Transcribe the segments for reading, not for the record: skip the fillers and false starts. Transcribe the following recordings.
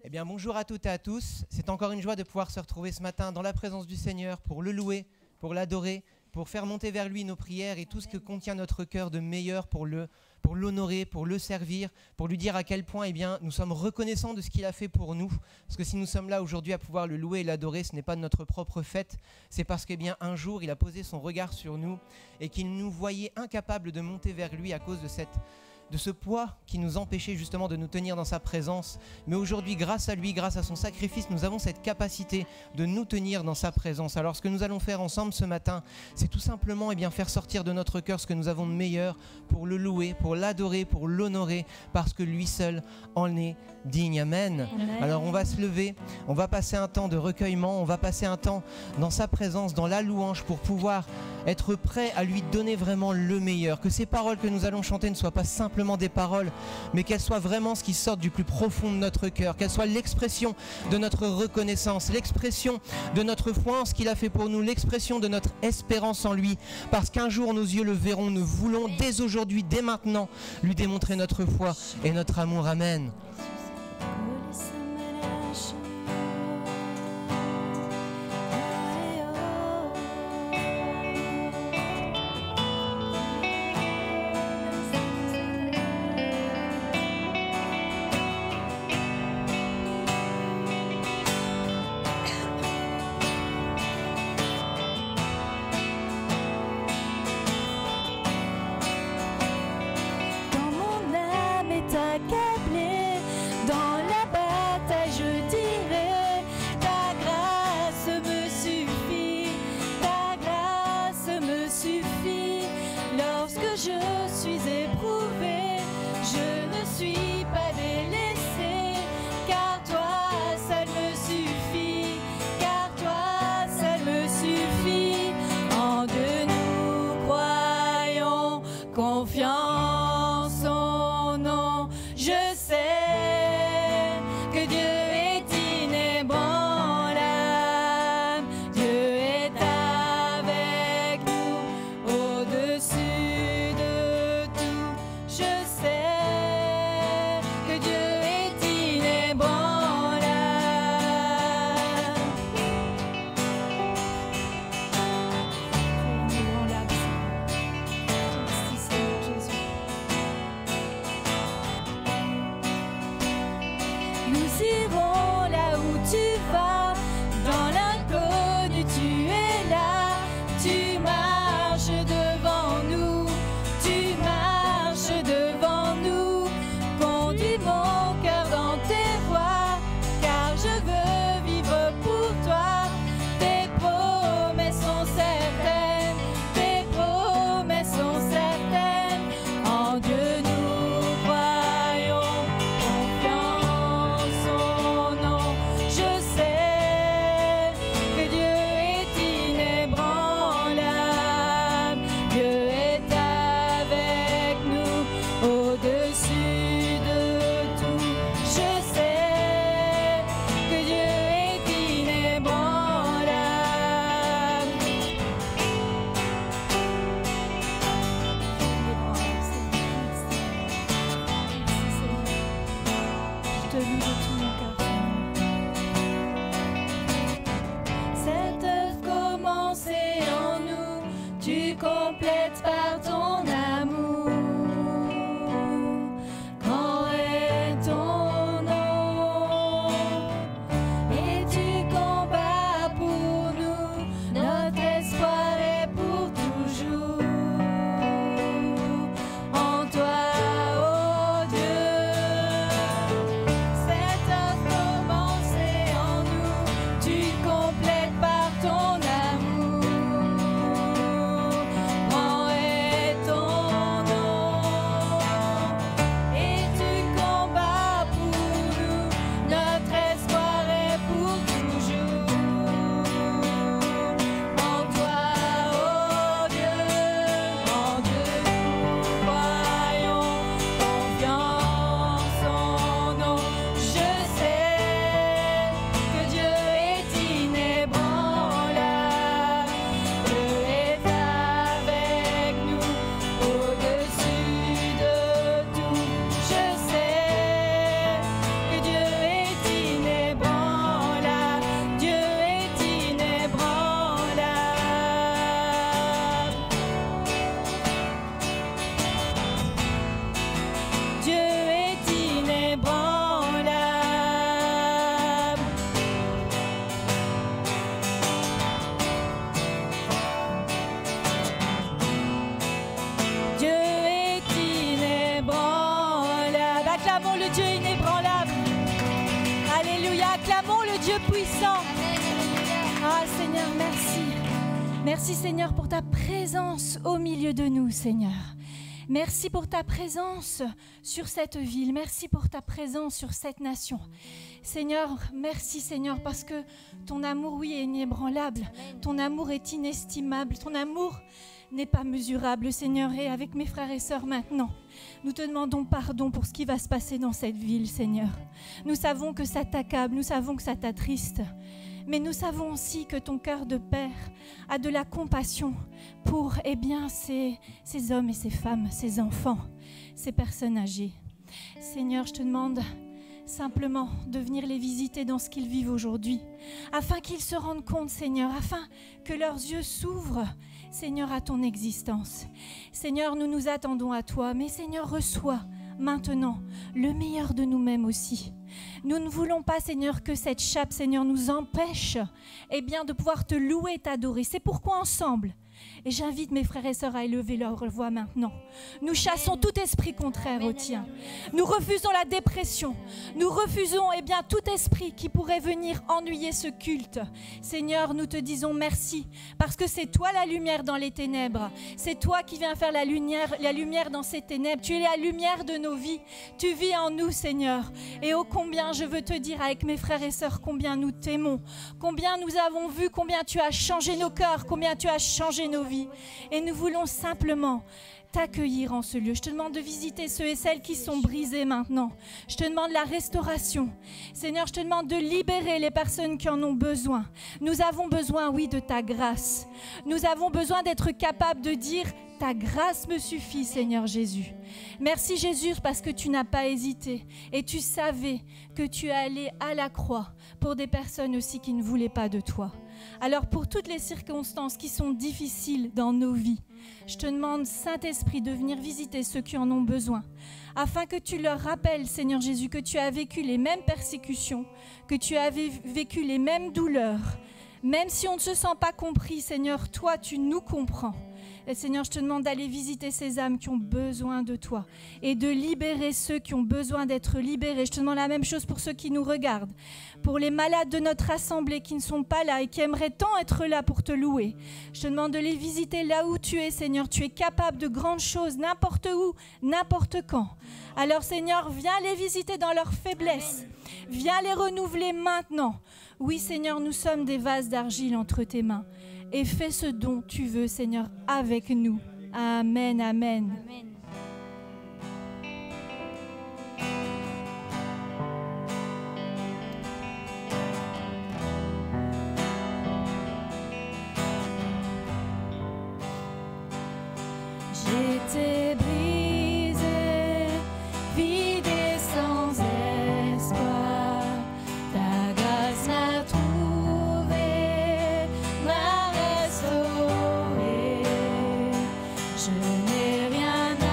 Eh bien, bonjour à toutes et à tous. C'est encore une joie de pouvoir se retrouver ce matin dans la présence du Seigneur pour le louer, pour l'adorer, pour faire monter vers lui nos prières et tout ce que contient notre cœur de meilleur pour l'honorer, pour le servir, pour lui dire à quel point nous sommes reconnaissants de ce qu'il a fait pour nous. Parce que si nous sommes là aujourd'hui à pouvoir le louer et l'adorer, ce n'est pas de notre propre fait, c'est parce qu'un jour, il a posé son regard sur nous et qu'il nous voyait incapables de monter vers lui à cause de ce poids qui nous empêchait justement de nous tenir dans sa présence. Mais aujourd'hui, grâce à lui, grâce à son sacrifice, nous avons cette capacité de nous tenir dans sa présence. Alors ce que nous allons faire ensemble ce matin, c'est tout simplement faire sortir de notre cœur ce que nous avons de meilleur pour le louer, pour l'adorer, pour l'honorer, parce que lui seul en est digne. Amen. Amen. Alors on va se lever, on va passer un temps de recueillement, on va passer un temps dans sa présence, dans la louange, pour pouvoir être prêt à lui donner vraiment le meilleur. Que ces paroles que nous allons chanter ne soient pas simplement des paroles, mais qu'elles soient vraiment ce qui sort du plus profond de notre cœur, qu'elles soient l'expression de notre reconnaissance, l'expression de notre foi en ce qu'il a fait pour nous, l'expression de notre espérance en lui, parce qu'un jour nos yeux le verront. Nous voulons dès aujourd'hui, dès maintenant, lui démontrer notre foi et notre amour. Amen. Cet Dieu puissant. Ah Seigneur, merci. Merci Seigneur pour ta présence au milieu de nous, Seigneur. Merci pour ta présence sur cette ville. Merci pour ta présence sur cette nation. Seigneur, merci Seigneur parce que ton amour, oui, est inébranlable. Ton amour est inestimable. Ton amour n'est pas mesurable, Seigneur. Et avec mes frères et sœurs maintenant, nous te demandons pardon pour ce qui va se passer dans cette ville, Seigneur. Nous savons que ça t'accable, nous savons que ça t'attriste. Mais nous savons aussi que ton cœur de père a de la compassion pour ces hommes et ces femmes, ces enfants, ces personnes âgées. Seigneur, je te demande simplement de venir les visiter dans ce qu'ils vivent aujourd'hui, afin qu'ils se rendent compte, Seigneur, afin que leurs yeux s'ouvrent, Seigneur, à ton existence. Seigneur, nous nous attendons à toi, mais Seigneur, reçois maintenant le meilleur de nous-mêmes aussi. Nous ne voulons pas, Seigneur, que cette chape, Seigneur, nous empêche de pouvoir te louer et t'adorer. C'est pourquoi ensemble, et j'invite mes frères et sœurs à élever leur voix maintenant, nous chassons tout esprit contraire au tien. Nous refusons la dépression. Nous refusons tout esprit qui pourrait venir ennuyer ce culte. Seigneur, nous te disons merci parce que c'est toi la lumière dans les ténèbres. C'est toi qui viens faire la lumière dans ces ténèbres. Tu es la lumière de nos vies. Tu vis en nous, Seigneur. Et ô combien je veux te dire avec mes frères et sœurs combien nous t'aimons, combien nous avons vu, combien tu as changé nos cœurs, combien tu as changé nos vies. Et nous voulons simplement t'accueillir en ce lieu. Je te demande de visiter ceux et celles qui sont brisés maintenant. Je te demande la restauration. Seigneur, je te demande de libérer les personnes qui en ont besoin. Nous avons besoin, oui, de ta grâce. Nous avons besoin d'être capables de dire « Ta grâce me suffit, Seigneur Jésus ». Merci Jésus parce que tu n'as pas hésité et tu savais que tu allais à la croix pour des personnes aussi qui ne voulaient pas de toi. Alors pour toutes les circonstances qui sont difficiles dans nos vies, je te demande, Saint-Esprit, de venir visiter ceux qui en ont besoin, afin que tu leur rappelles, Seigneur Jésus, que tu as vécu les mêmes persécutions, que tu as vécu les mêmes douleurs. Même si on ne se sent pas compris, Seigneur, toi, tu nous comprends. Et Seigneur, je te demande d'aller visiter ces âmes qui ont besoin de toi et de libérer ceux qui ont besoin d'être libérés. Je te demande la même chose pour ceux qui nous regardent, pour les malades de notre assemblée qui ne sont pas là et qui aimeraient tant être là pour te louer. Je te demande de les visiter là où tu es, Seigneur. Tu es capable de grandes choses, n'importe où, n'importe quand. Alors, Seigneur, viens les visiter dans leur faiblesse. Viens les renouveler maintenant. Oui, Seigneur, nous sommes des vases d'argile entre tes mains. Et fais ce dont tu veux, Seigneur, avec nous. Amen, amen. Amen. J'étais brisée, vide et sans espoir. Ta grâce m'a trouvée, m'a restaurée. Je n'ai rien à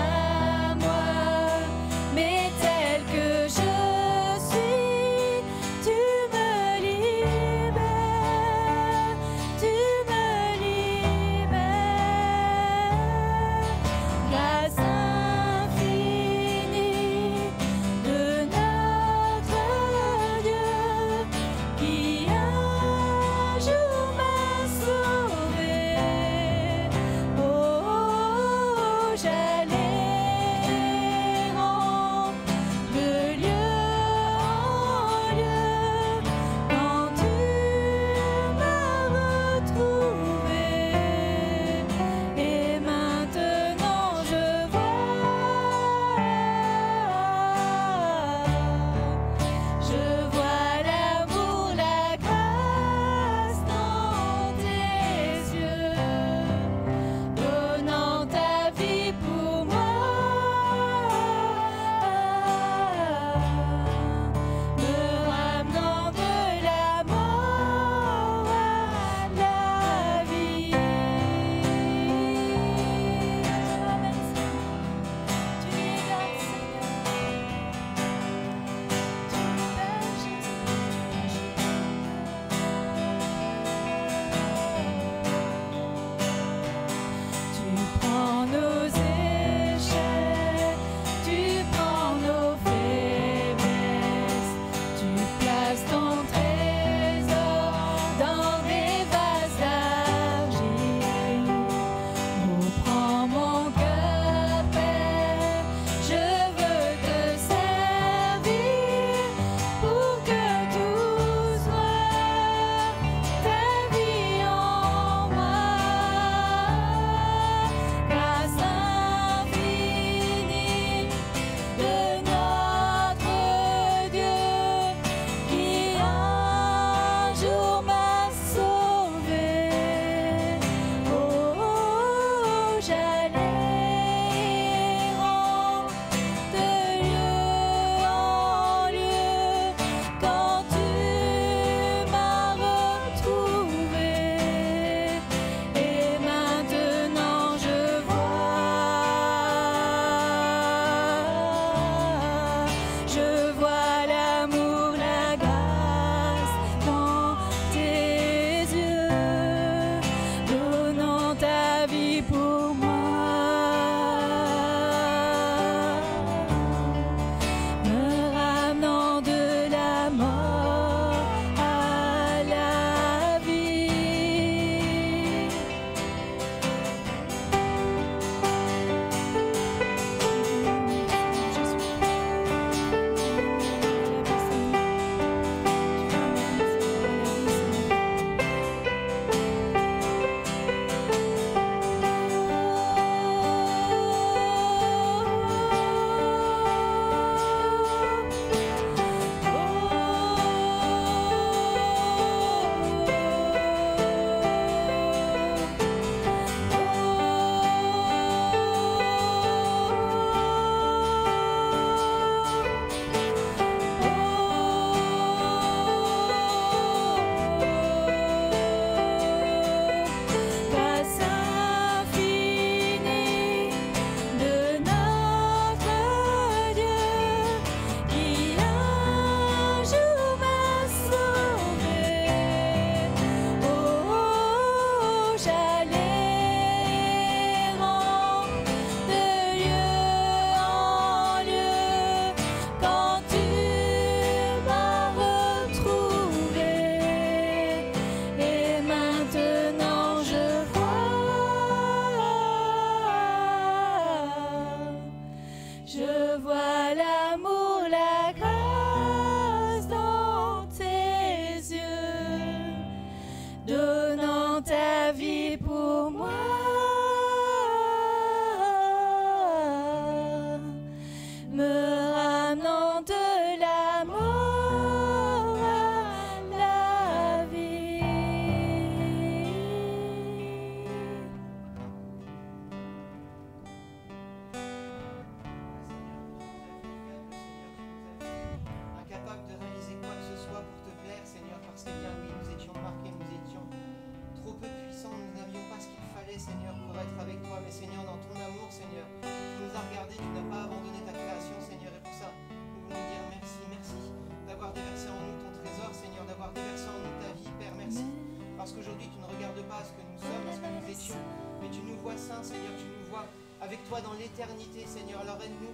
perfection, mais tu nous vois saints, Seigneur, tu nous vois avec toi dans l'éternité, Seigneur. Alors aide-nous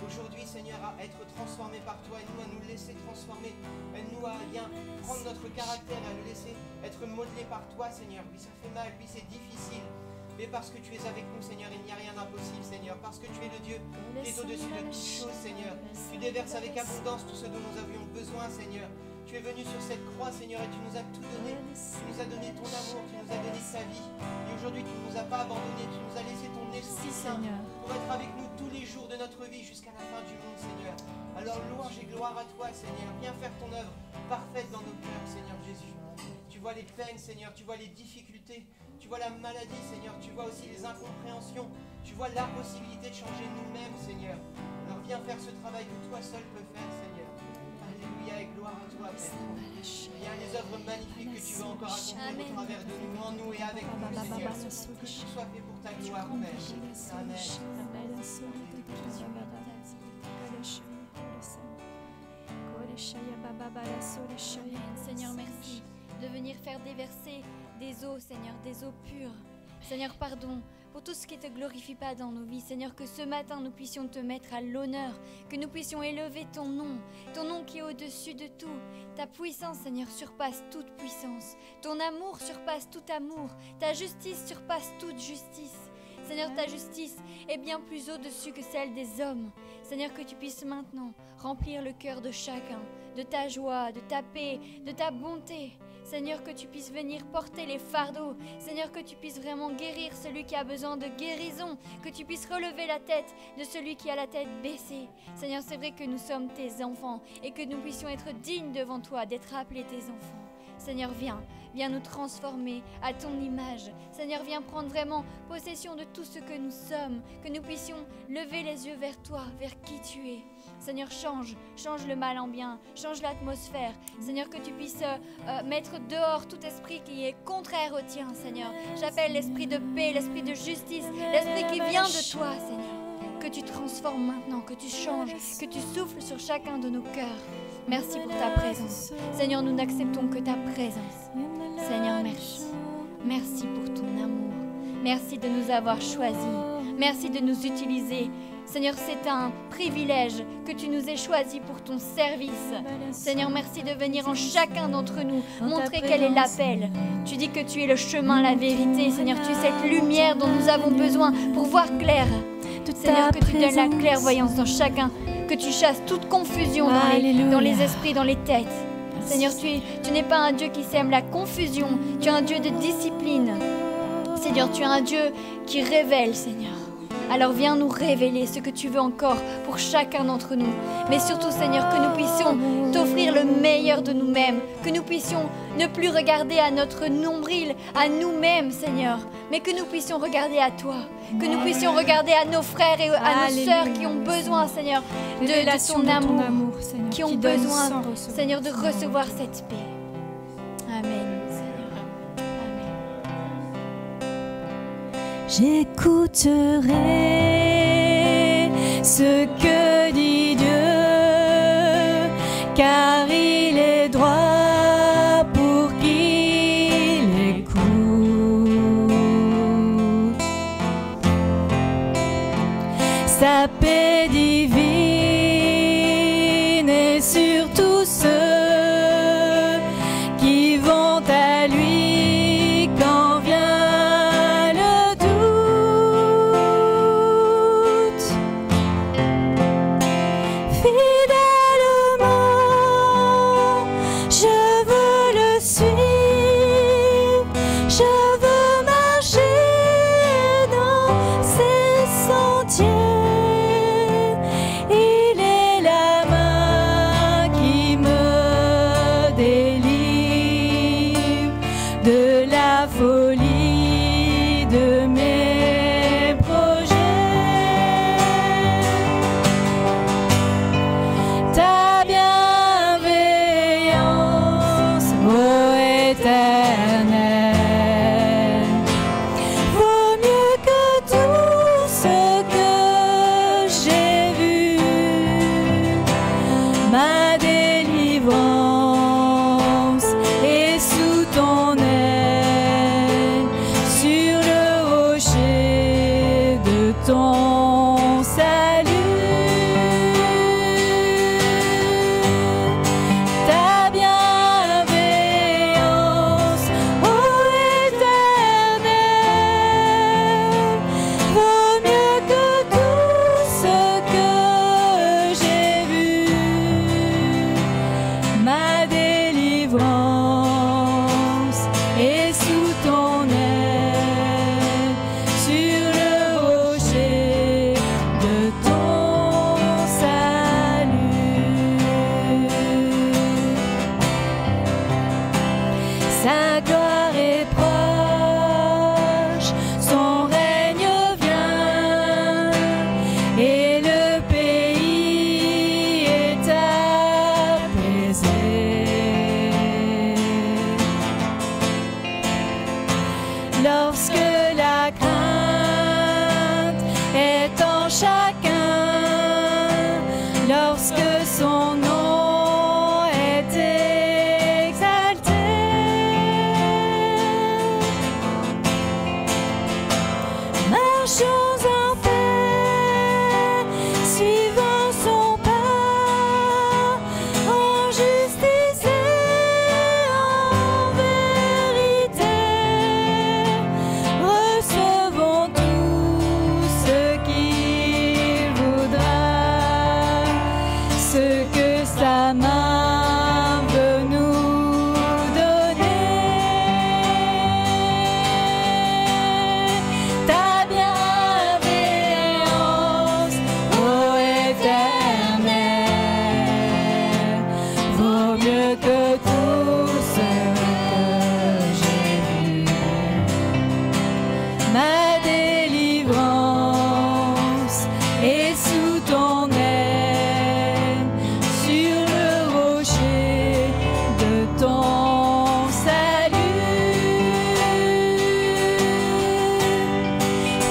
aujourd'hui, Seigneur, à être transformés par toi, aide-nous à nous laisser transformer, aide-nous à bien prendre notre caractère, à nous laisser être modelés par toi, Seigneur. Oui, ça fait mal, oui, c'est difficile, mais parce que tu es avec nous, Seigneur, il n'y a rien d'impossible, Seigneur, parce que tu es le Dieu qui est au-dessus de toutes choses, Seigneur. Tu déverses avec abondance tout ce dont nous avions besoin, Seigneur. Tu es venu sur cette croix, Seigneur, et tu nous as tout donné. Tu nous as donné ton amour, tu nous as donné ta vie. Et aujourd'hui, tu ne nous as pas abandonnés, tu nous as laissé ton Esprit Saint pour être avec nous tous les jours de notre vie jusqu'à la fin du monde, Seigneur. Alors louange et gloire à toi, Seigneur. Viens faire ton œuvre parfaite dans nos cœurs, Seigneur Jésus. Tu vois les peines, Seigneur, tu vois les difficultés, tu vois la maladie, Seigneur, tu vois aussi les incompréhensions, tu vois l'impossibilité de changer nous-mêmes, Seigneur. Alors viens faire ce travail que toi seul peux faire, Seigneur. Alléluia et gloire à toi, Père. Il y a les œuvres magnifiques que tu veux encore accomplir au travers de nous, en nous et avec nous, Seigneur. Que tout soit fait pour ta gloire, Père. Amen. Seigneur, merci de venir faire déverser des eaux, Seigneur, des eaux pures. Seigneur, pardon pour tout ce qui ne te glorifie pas dans nos vies. Seigneur, que ce matin nous puissions te mettre à l'honneur, que nous puissions élever ton nom qui est au-dessus de tout. Ta puissance, Seigneur, surpasse toute puissance. Ton amour surpasse tout amour. Ta justice surpasse toute justice. Seigneur, ta justice est bien plus au-dessus que celle des hommes. Seigneur, que tu puisses maintenant remplir le cœur de chacun, de ta joie, de ta paix, de ta bonté. Seigneur, que tu puisses venir porter les fardeaux. Seigneur, que tu puisses vraiment guérir celui qui a besoin de guérison. Que tu puisses relever la tête de celui qui a la tête baissée. Seigneur, c'est vrai que nous sommes tes enfants et que nous puissions être dignes devant toi d'être appelés tes enfants. Seigneur, viens nous transformer à ton image. Seigneur, viens prendre vraiment possession de tout ce que nous sommes, que nous puissions lever les yeux vers toi, vers qui tu es. Seigneur, change le mal en bien, change l'atmosphère. Seigneur, que tu puisses mettre dehors tout esprit qui est contraire au tien, Seigneur. J'appelle l'esprit de paix, l'esprit de justice, l'esprit qui vient de toi, Seigneur. Que tu transformes maintenant, que tu changes, que tu souffles sur chacun de nos cœurs. Merci pour ta présence. Seigneur, nous n'acceptons que ta présence. Seigneur, merci. Merci pour ton amour. Merci de nous avoir choisis. Merci de nous utiliser. Seigneur, c'est un privilège que tu nous aies choisis pour ton service. Seigneur, merci de venir en chacun d'entre nous montrer quel est l'appel. Tu dis que tu es le chemin, la vérité. Seigneur, tu es cette lumière dont nous avons besoin pour voir clair. Seigneur, que tu donnes la clairvoyance dans chacun, que tu chasses toute confusion dans les esprits, dans les têtes. Seigneur, tu n'es pas un Dieu qui sème la confusion, tu es un Dieu de discipline. Seigneur, tu es un Dieu qui révèle, Seigneur. Alors viens nous révéler ce que tu veux encore pour chacun d'entre nous. Mais surtout, Seigneur, que nous puissions t'offrir le meilleur de nous-mêmes, que nous puissions ne plus regarder à notre nombril, à nous-mêmes, Seigneur, mais que nous puissions regarder à toi, que nous puissions regarder à nos frères et à nos sœurs qui ont besoin, Seigneur, de ton amour, Seigneur, qui ont besoin, Seigneur, de recevoir cette paix. Amen, Seigneur. Amen. J'écouterai ce que dit Dieu, car il est droit pour qu'il écoute. Sa paix divine est sur tous ceux qui vont à lui quand vient le doute. Sa gloire est proche, son règne vient, et le pays est apaisé. Lorsque la crainte est en chacun, lorsque son nom est exalté, marchons en paix, suivant son pas, en justice et en vérité. Recevons tout ce qu'il voudra, ce que sa main veut nous donner. Ta bienveillance, ô Éternel, vaut mieux que tout ce que j'ai vu. Ma délivrance est sous ton aile, sur le rocher de ton salut.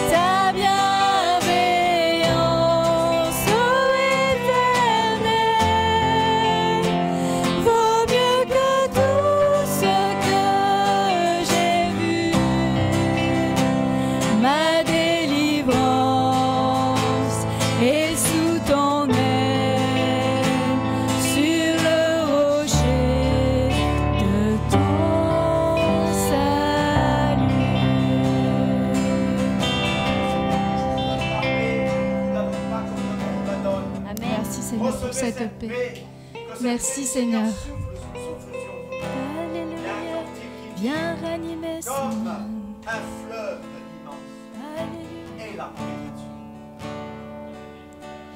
Ta bienveillance, ô Éternel, vaut mieux que tout ce que j'ai vu. Ma délivrance est sous ton aile, sur le rocher de ton salut. Amen. Merci Seigneur pour cette paix. Merci Seigneur. Alléluia. Viens ranimer ce Comme monde. un fleuve immense. Alléluia. Et la paix de Dieu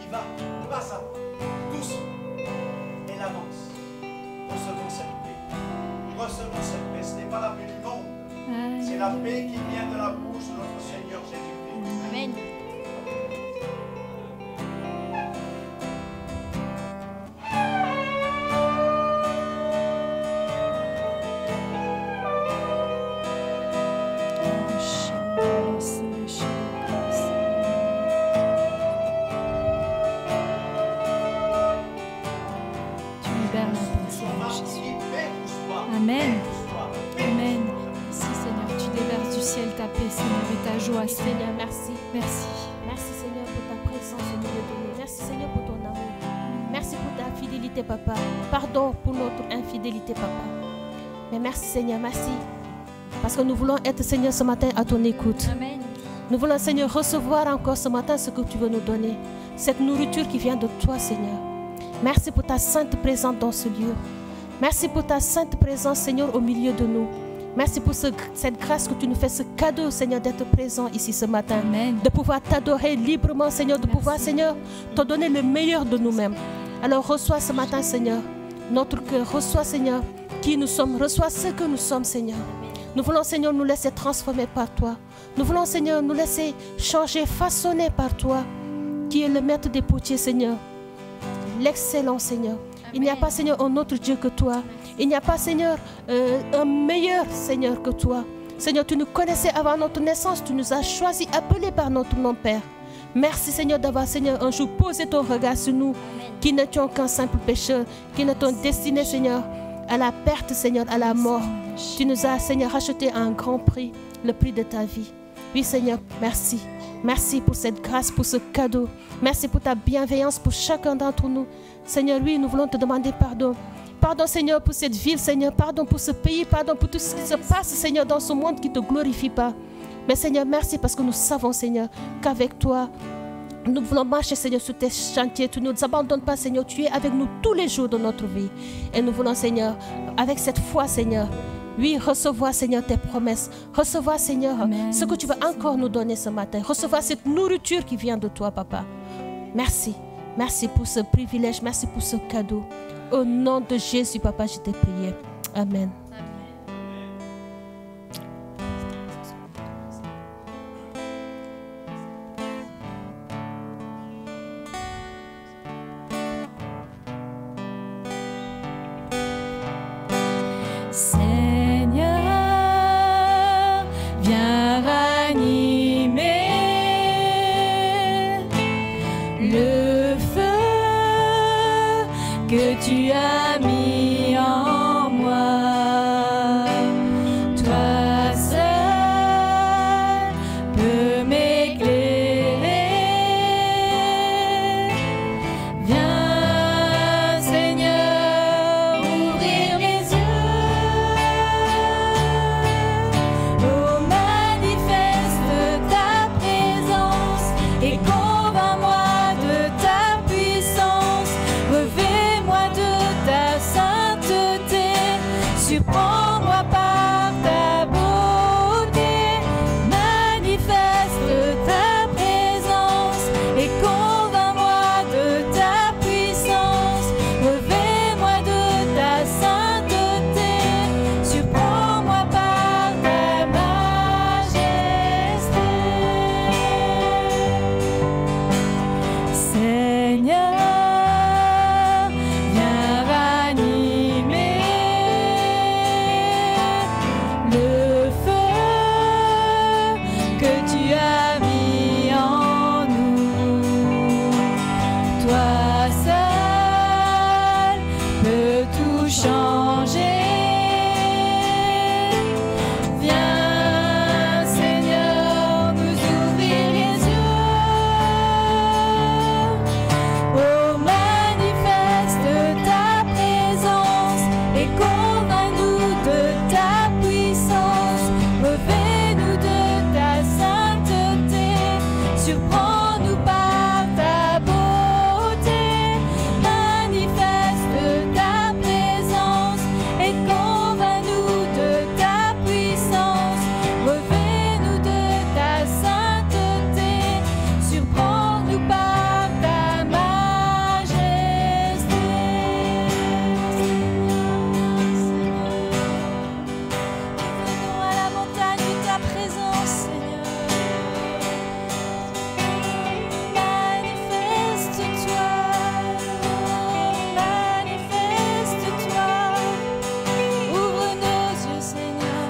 qui va pas à pas, doucement, elle avance. Recevons cette paix. Recevons cette paix. Ce n'est pas la paix du monde. C'est la paix qui vient de la bouche de notre Seigneur Jésus-Christ. Amen. Tu libères la paix, On Seigneur va Jésus. prier paix pour soi. Amen. Paix pour soi. Paix pour Amen. soi. Merci Seigneur, tu déverses du ciel ta paix, Seigneur, et ta joie, Seigneur, merci. Merci. Merci Seigneur pour ta présence au milieu de nous. Merci Seigneur pour ton amour. Merci pour ta fidélité, Papa. Pardon pour notre infidélité, Papa. Mais merci Seigneur, merci. Parce que nous voulons être, Seigneur, ce matin à ton écoute. Amen. Nous voulons, Seigneur, recevoir encore ce matin ce que tu veux nous donner. Cette nourriture qui vient de toi, Seigneur. Merci pour ta sainte présence dans ce lieu. Merci pour ta sainte présence, Seigneur, au milieu de nous. Merci pour cette grâce que tu nous fais, ce cadeau, Seigneur, d'être présent ici ce matin. Amen. De pouvoir t'adorer librement, Seigneur, de pouvoir, Seigneur, te donner le meilleur de nous-mêmes. Alors reçois ce matin, Seigneur, notre cœur. Reçois, Seigneur, qui nous sommes. Reçois ce que nous sommes, Seigneur. Nous voulons, Seigneur, nous laisser transformer par toi. Nous voulons, Seigneur, nous laisser changer, façonner par toi, qui est le maître des potiers, Seigneur. L'excellent, Seigneur. Il n'y a pas, Seigneur, un autre Dieu que toi. Il n'y a pas, Seigneur, un meilleur Seigneur que toi. Seigneur, tu nous connaissais avant notre naissance. Tu nous as choisis, appelés par notre nom, Père. Merci, Seigneur, d'avoir, Seigneur, un jour posé ton regard sur nous, qui n'étions qu'un simple pécheur, qui n'étions destinés, Seigneur, à la perte, Seigneur, à la mort. Tu nous as, Seigneur, racheté à un grand prix, le prix de ta vie. Oui, Seigneur, merci. Merci pour cette grâce, pour ce cadeau. Merci pour ta bienveillance pour chacun d'entre nous. Seigneur, oui, nous voulons te demander pardon. Pardon, Seigneur, pour cette ville, Seigneur. Pardon pour ce pays. Pardon pour tout ce qui se passe, Seigneur, dans ce monde qui ne te glorifie pas. Mais, Seigneur, merci parce que nous savons, Seigneur, qu'avec toi, nous voulons marcher, Seigneur, sur tes chantiers. Tu ne nous abandonnes pas, Seigneur. Tu es avec nous tous les jours de notre vie. Et nous voulons, Seigneur, avec cette foi, Seigneur, oui, recevoir, Seigneur, tes promesses. Recevoir, Seigneur, Amen. ce que tu veux encore nous donner ce matin. Recevoir cette nourriture qui vient de toi, Papa. Merci. Merci pour ce privilège. Merci pour ce cadeau. Au nom de Jésus, Papa, je t'ai prié. Amen. Seigneur, viens ranimer le feu que tu as mis en moi. Toi seul peux m'éclairer. Viens, Seigneur, ouvrir mes yeux. Oh, manifeste ta présence et convainc-moi de ta puissance. Revêt-moi de ta sainteté. Surprends-moi par ta beauté. Manifeste ta présence et convainc-moi de ta puissance. Revêt-moi de ta sainteté. Surprends-moi par ta majesté. Seigneur, viens ranimer le feu que tu as mis en nous. Toi seul peux tout changer. Viens, Seigneur, nous ouvrir les yeux. Oh, manifeste ta présence et convainc-nous de ta puissance. Revêt-nous de ta sainteté. Surprends-nous par ta beauté. Manifeste ta présence et convainc-nous de ta puissance. Revêt-nous de ta sainteté. Surprends-nous par ta majesté. Venons à la montagne de ta présence, Seigneur. Manifeste-toi, manifeste-toi. Ouvre nos yeux, Seigneur.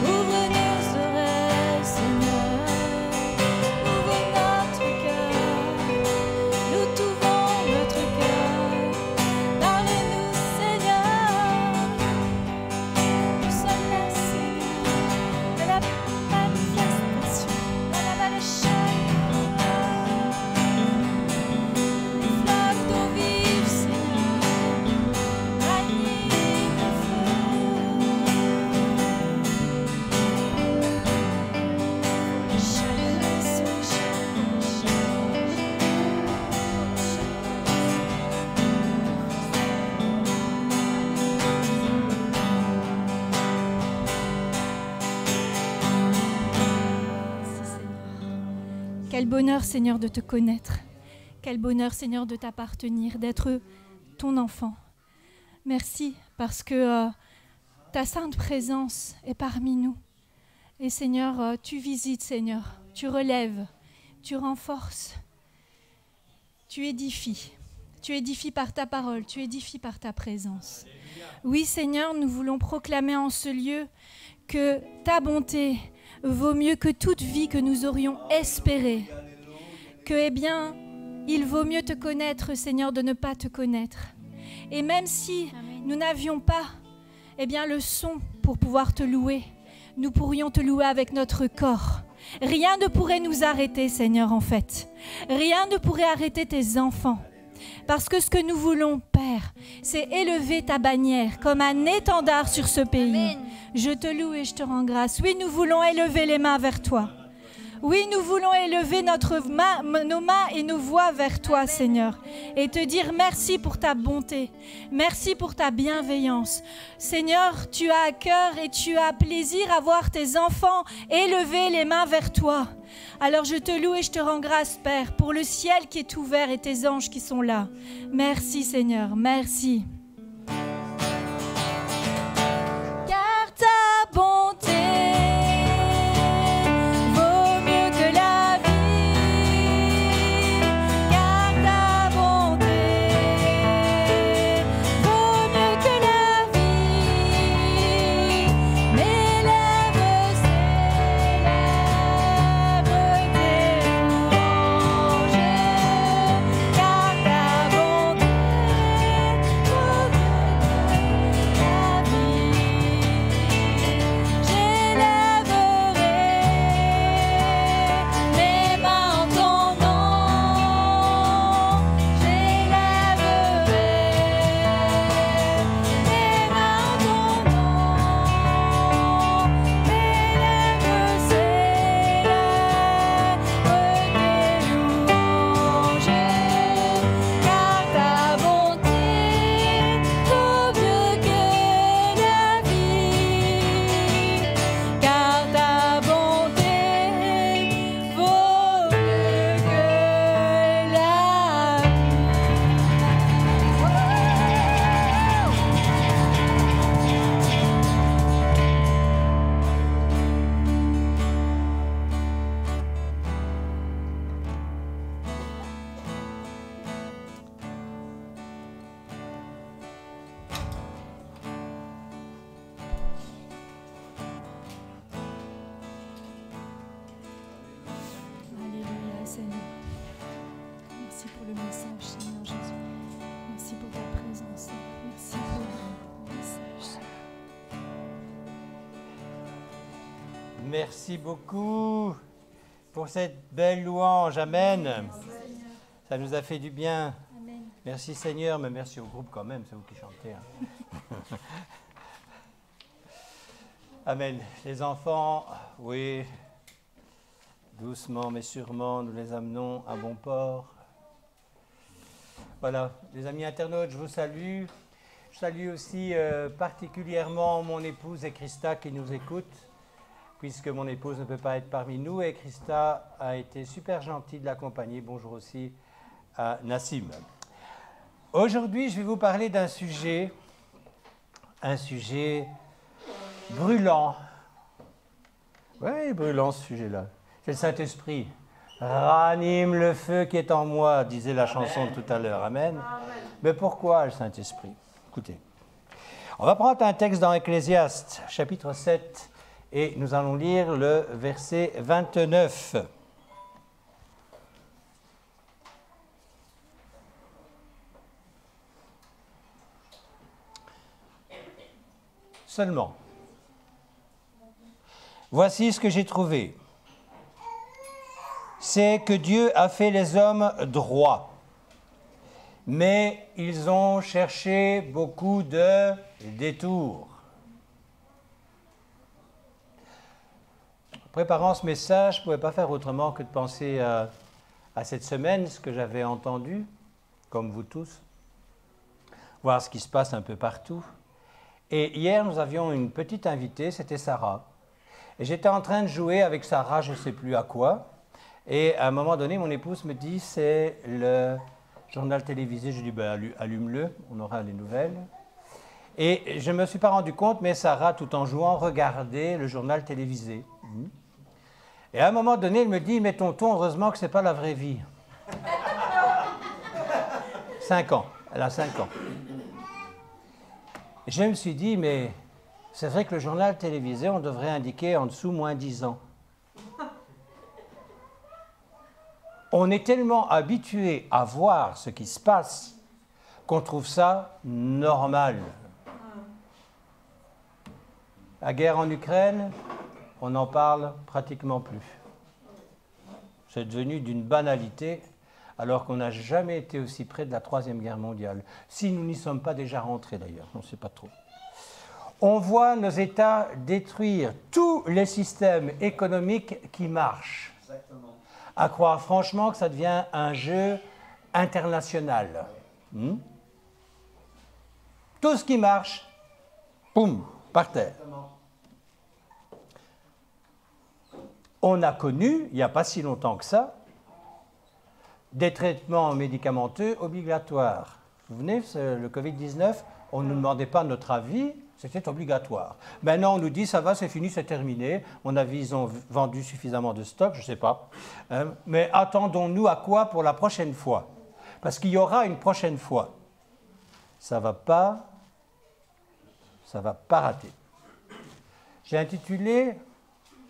Ouvre nos oreilles, Seigneur. Ouvre notre cœur. Nous t'ouvrons notre cœur. Parle-nous, Seigneur. Nous sommes là, Seigneur. À la manifestation, à la balachane. Les flaques d'eau vive, Seigneur. Anime le feu. Quel bonheur, Seigneur, de te connaître. Quel bonheur, Seigneur, de t'appartenir, d'être ton enfant. Merci parce que ta sainte présence est parmi nous. Et Seigneur, tu visites, Seigneur, tu relèves, tu renforces, tu édifies. Tu édifies par ta parole, tu édifies par ta présence. Oui, Seigneur, nous voulons proclamer en ce lieu que ta bonté vaut mieux que toute vie que nous aurions espérée. Que, eh bien, il vaut mieux te connaître, Seigneur, de ne pas te connaître. Et même si nous n'avions pas, eh bien, le son pour pouvoir te louer, nous pourrions te louer avec notre corps. Rien ne pourrait nous arrêter, Seigneur, en fait. Rien ne pourrait arrêter tes enfants. Parce que ce que nous voulons, Père, c'est élever ta bannière comme un étendard sur ce pays. Amen. Je te loue et je te rends grâce. Oui, nous voulons élever les mains vers toi. Oui, nous voulons élever nos mains et nos voix vers toi, Amen. Seigneur, et te dire merci pour ta bonté, merci pour ta bienveillance. Seigneur, tu as à cœur et tu as plaisir à voir tes enfants élever les mains vers toi. Alors je te loue et je te rends grâce, Père, pour le ciel qui est ouvert et tes anges qui sont là. Merci, Seigneur, merci. Car ta bonté vaut mieux que la vie. Merci beaucoup pour cette belle louange. Amen. Ça nous a fait du bien. Amen. Merci Seigneur, mais merci au groupe quand même, c'est vous qui chantez. Hein. Amen. Les enfants, oui, doucement mais sûrement, nous les amenons à bon port. Voilà, les amis internautes, je vous salue. Je salue aussi particulièrement mon épouse et Christa qui nous écoutent, puisque mon épouse ne peut pas être parmi nous, et Christa a été super gentille de l'accompagner. Bonjour aussi à Nassim. Aujourd'hui, je vais vous parler d'un sujet brûlant. Oui, brûlant ce sujet-là. C'est le Saint-Esprit. Ranime le feu qui est en moi, disait la chanson de tout à l'heure. Amen. Mais pourquoi le Saint-Esprit? Écoutez, on va prendre un texte dans Ecclésiaste, chapitre 7, et nous allons lire le verset 29. Seulement, voici ce que j'ai trouvé. C'est que Dieu a fait les hommes droits, mais ils ont cherché beaucoup de détours. En préparant ce message, je ne pouvais pas faire autrement que de penser à cette semaine, ce que j'avais entendu, comme vous tous, voir ce qui se passe un peu partout. Et hier, nous avions une petite invitée, c'était Sarah. Et j'étais en train de jouer avec Sarah, je ne sais plus à quoi. Et à un moment donné, mon épouse me dit, c'est le journal télévisé. Je dis, ben, allume-le, on aura les nouvelles. Et je ne me suis pas rendu compte, mais Sarah, tout en jouant, regardait le journal télévisé. Et à un moment donné, elle me dit, mais tonton, heureusement que ce n'est pas la vraie vie. 5 ans, elle a 5 ans. Je me suis dit, mais c'est vrai que le journal télévisé, on devrait indiquer en dessous moins 10 ans. On est tellement habitué à voir ce qui se passe qu'on trouve ça normal. La guerre en Ukraine, on n'en parle pratiquement plus. C'est devenu d'une banalité, alors qu'on n'a jamais été aussi près de la Troisième Guerre mondiale. Si nous n'y sommes pas déjà rentrés d'ailleurs, on ne sait pas trop. On voit nos États détruire tous les systèmes économiques qui marchent. Exactement. À croire franchement que ça devient un jeu international. Tout ce qui marche, boum, par terre. On a connu, il n'y a pas si longtemps que ça, des traitements médicamenteux obligatoires. Vous vous souvenez, le Covid-19, on ne nous demandait pas notre avis, c'était obligatoire. Maintenant, on nous dit, ça va, c'est fini, c'est terminé. On a vu, ils ont vendu suffisamment de stock, je ne sais pas. Mais attendons-nous à quoi pour la prochaine fois? Parce qu'il y aura une prochaine fois. Ça ne va pas rater. J'ai intitulé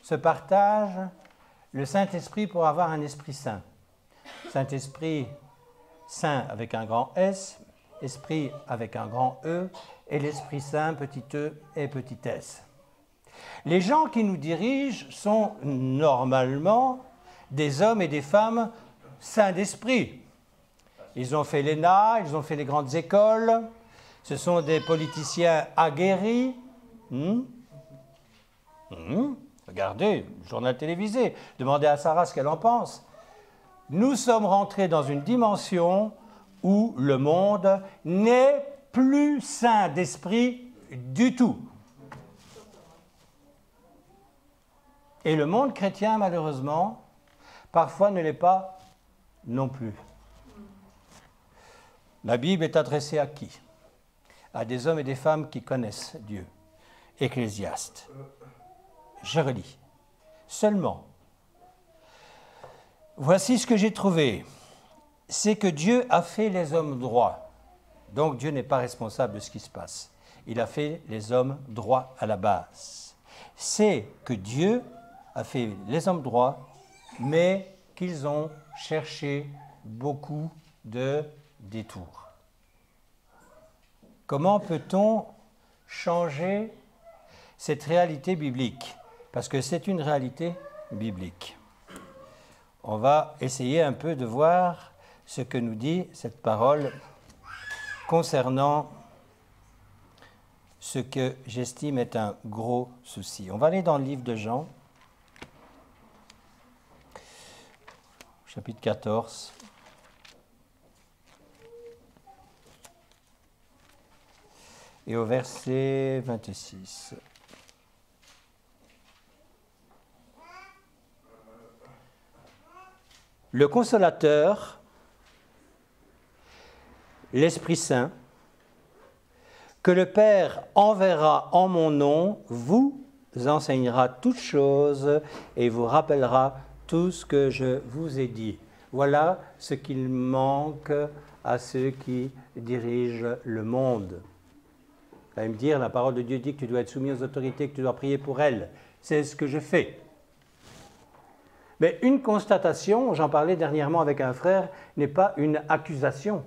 ce partage « Le Saint-Esprit pour avoir un esprit saint ». Saint-Esprit, saint avec un grand S, esprit avec un grand E, et l'Esprit Saint, petit e et petit s. Les gens qui nous dirigent sont normalement des hommes et des femmes saints d'esprit. Ils ont fait l'ENA, ils ont fait les grandes écoles, ce sont des politiciens aguerris. Regardez, le journal télévisé, demandez à Sarah ce qu'elle en pense. Nous sommes rentrés dans une dimension où le monde n'est plus saint d'esprit du tout. Et le monde chrétien, malheureusement, parfois ne l'est pas non plus. La Bible est adressée à qui? À des hommes et des femmes qui connaissent Dieu. Ecclésiaste. Je relis. Seulement, voici ce que j'ai trouvé. C'est que Dieu a fait les hommes droits. Donc Dieu n'est pas responsable de ce qui se passe. Il a fait les hommes droits à la base. C'est que Dieu a fait les hommes droits, mais qu'ils ont cherché beaucoup de détours. Comment peut-on changer cette réalité biblique? parce que c'est une réalité biblique. On va essayer un peu de voir ce que nous dit cette parole concernant ce que j'estime est un gros souci. On va aller dans le livre de Jean, chapitre 14. Et au verset 26. Le Consolateur, l'Esprit Saint, que le Père enverra en mon nom, vous enseignera toutes choses et vous rappellera tout ce que je vous ai dit. Voilà ce qu'il manque à ceux qui dirigent le monde. Vous allez me dire, la parole de Dieu dit que tu dois être soumis aux autorités, que tu dois prier pour elles. C'est ce que je fais. Mais une constatation, j'en parlais dernièrement avec un frère, n'est pas une accusation.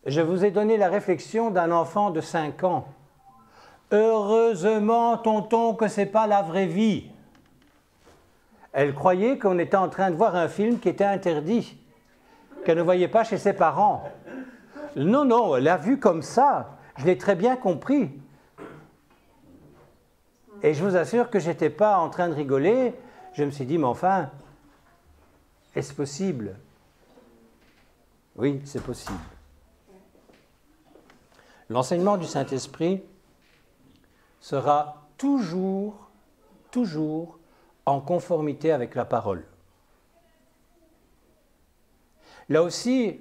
Je vous ai donné la réflexion d'un enfant de 5 ans. Heureusement, tonton, que ce n'est pas la vraie vie. Elle croyait qu'on était en train de voir un film qui était interdit, qu'elle ne voyait pas chez ses parents. Non, non, elle l'a vu comme ça. Je l'ai très bien compris. Et je vous assure que je n'étais pas en train de rigoler. Je me suis dit, mais enfin, est-ce possible? Oui, c'est possible. L'enseignement du Saint-Esprit sera toujours en conformité avec la parole. Là aussi,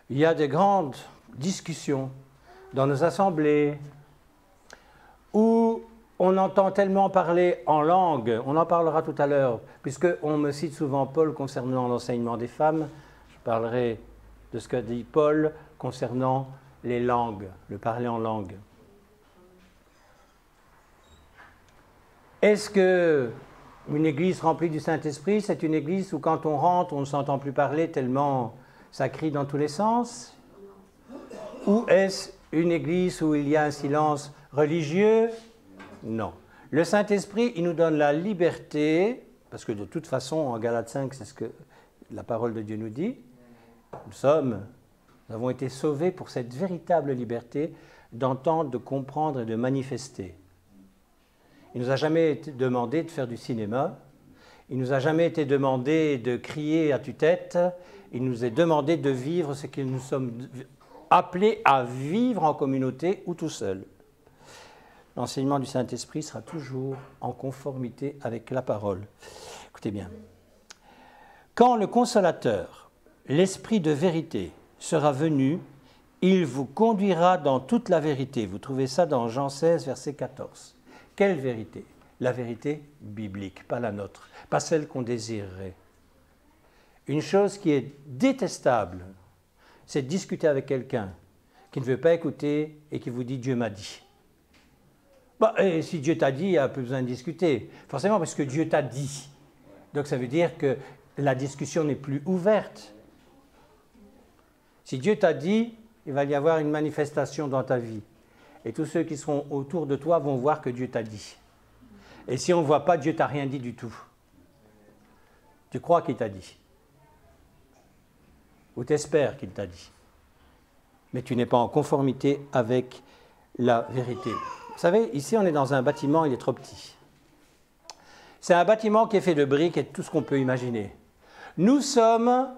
il y a de grandes discussions dans nos assemblées où on entend tellement parler en langue, on en parlera tout à l'heure, puisqu'on me cite souvent Paul concernant l'enseignement des femmes, je parlerai de ce qu'a dit Paul concernant les langues, le parler en langue. Est-ce qu'une église remplie du Saint-Esprit, c'est une église où quand on rentre, on ne s'entend plus parler tellement ça crie dans tous les sens? Ou est-ce une église où il y a un silence religieux? Non. Le Saint-Esprit, il nous donne la liberté, parce que de toute façon, en Galates 5, c'est ce que la parole de Dieu nous dit, nous avons été sauvés pour cette véritable liberté d'entendre, de comprendre et de manifester. Il ne nous a jamais été demandé de faire du cinéma, il ne nous a jamais été demandé de crier à tue-tête, il nous est demandé de vivre ce que nous sommes appelés à vivre en communauté ou tout seul. L'enseignement du Saint-Esprit sera toujours en conformité avec la parole. Écoutez bien. Quand le Consolateur, l'Esprit de vérité, sera venu, il vous conduira dans toute la vérité. Vous trouvez ça dans Jean 16, verset 14. Quelle vérité? La vérité biblique, pas la nôtre, pas celle qu'on désirerait. Une chose qui est détestable, c'est de discuter avec quelqu'un qui ne veut pas écouter et qui vous dit « Dieu m'a dit ». Et si Dieu t'a dit, il n'y a plus besoin de discuter. Forcément, parce que Dieu t'a dit. Donc ça veut dire que la discussion n'est plus ouverte. Si Dieu t'a dit, il va y avoir une manifestation dans ta vie. Et tous ceux qui seront autour de toi vont voir que Dieu t'a dit. Et si on ne voit pas, Dieu t'a rien dit du tout. Tu crois qu'il t'a dit. Ou t'espères qu'il t'a dit. Mais tu n'es pas en conformité avec la vérité. Vous savez, ici on est dans un bâtiment, il est trop petit. C'est un bâtiment qui est fait de briques et de tout ce qu'on peut imaginer. Nous sommes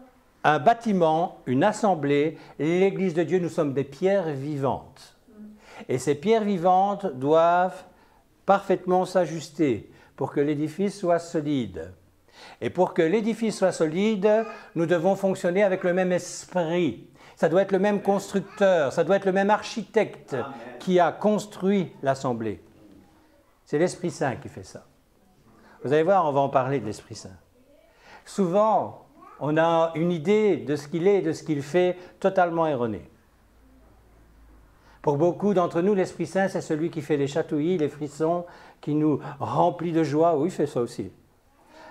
un bâtiment, une assemblée, l'Église de Dieu, nous sommes des pierres vivantes. Et ces pierres vivantes doivent parfaitement s'ajuster pour que l'édifice soit solide. Et pour que l'édifice soit solide, nous devons fonctionner avec le même esprit. Ça doit être le même constructeur, ça doit être le même architecte qui a construit l'assemblée. C'est l'Esprit Saint qui fait ça. Vous allez voir, on va en parler de l'Esprit Saint. Souvent, on a une idée de ce qu'il est et de ce qu'il fait totalement erronée. Pour beaucoup d'entre nous, l'Esprit Saint, c'est celui qui fait les chatouillis, les frissons, qui nous remplit de joie. Oui, il fait ça aussi.